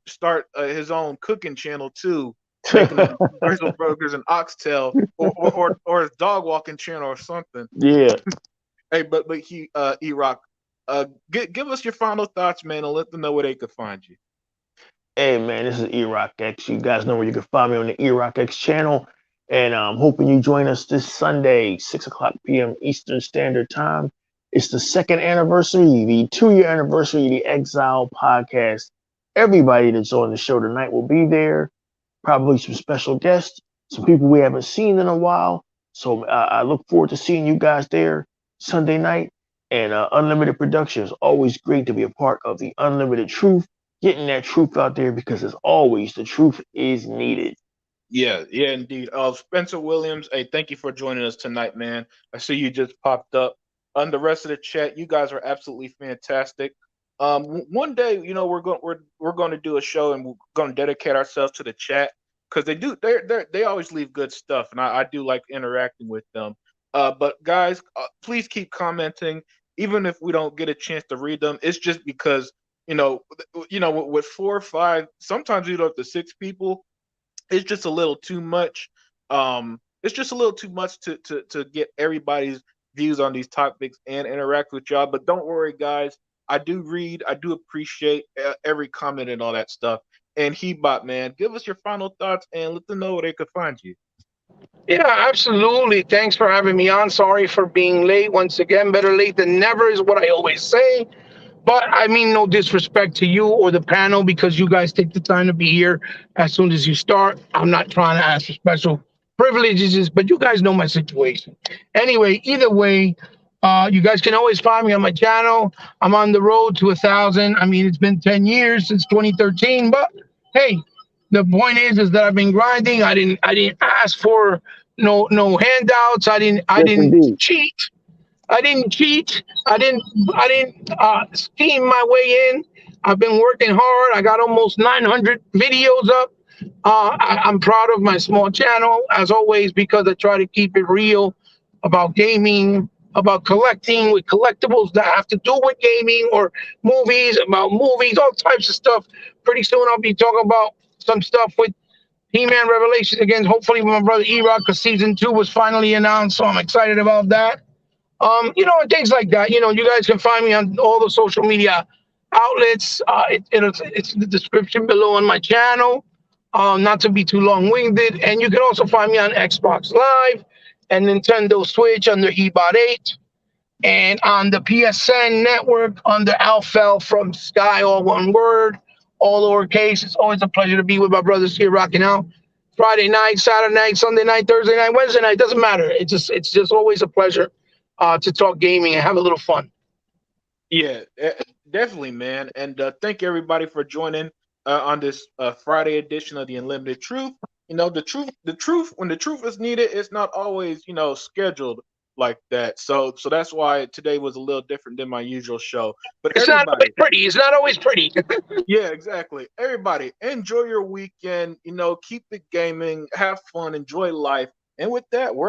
his own cooking channel too, making grizzle burgers and oxtail, or his dog walking channel or something. Yeah. Hey, but E-Rock, give us your final thoughts, man, and let them know where they can find you. Hey, man, this is E-Rock X. You guys know where you can find me on the E-Rock X channel. And I'm hoping you join us this Sunday, 6:00 p.m. Eastern Standard Time. It's the 2nd anniversary, the 2-year anniversary of the Exile podcast. Everybody that's on the show tonight will be there. Probably some special guests, some people we haven't seen in a while. So I look forward to seeing you guys there Sunday night. And Unlimited Productions, always great to be a part of the Unlimited Truth, getting that truth out there because as always, the truth is needed. Yeah, indeed. Spencer Williams, hey, thank you for joining us tonight, man. I see you just popped up. On the rest of the chat, you guys are absolutely fantastic. One day, we're going to do a show and we're going to dedicate ourselves to the chat because they always leave good stuff, and I do like interacting with them. But guys, please keep commenting, even if we don't get a chance to read them. It's just because with 4 or 5, sometimes up to 6 people. It's just a little too much. It's just a little too much to get everybody's views on these topics and interact with y'all. But don't worry, guys. I do read. I do appreciate every comment and all that stuff. And Hebot, man, give us your final thoughts and let them know where they could find you. Yeah, absolutely. Thanks for having me on. Sorry for being late once again. Better late than never is what I always say. But I mean no disrespect to you or the panel because you guys take the time to be here as soon as you start. I'm not trying to ask for special privileges, but you guys know my situation. Anyway, either way, you guys can always find me on my channel. I'm on the road to 1,000. I mean, it's been 10 years since 2013, but hey, the point is that I've been grinding. I didn't ask for no handouts. I Yes, didn't indeed. cheat. I didn't cheat. I didn't scheme my way in. I've been working hard. I got almost 900 videos up. I'm proud of my small channel, as always, because I try to keep it real about gaming, about collecting with collectibles that have to do with gaming or movies, about movies, all types of stuff. Pretty soon I'll be talking about some stuff with He-Man Revelations again, hopefully with my brother E-Rock, because season 2 was finally announced, so I'm excited about that. And things like that. You guys can find me on all the social media outlets. It's in the description below on my channel. Not to be too long-winded. And you can also find me on Xbox Live and Nintendo Switch under eBot 8. And on the PSN network under Alfel from Sky, all one word, all lowercase. It's always a pleasure to be with my brothers here rocking out. Friday night, Saturday night, Sunday night, Thursday night, Wednesday night, doesn't matter. It's just always a pleasure to talk gaming and have a little fun. Yeah, definitely, man. And thank everybody for joining on this Friday edition of the Unlimited Truth. The truth, when the truth is needed, it's not always, scheduled like that. So that's why today was a little different than my usual show. But It's not always pretty. It's not always pretty. Yeah, exactly. Everybody, enjoy your weekend. Keep it gaming, have fun, enjoy life. And with that, we're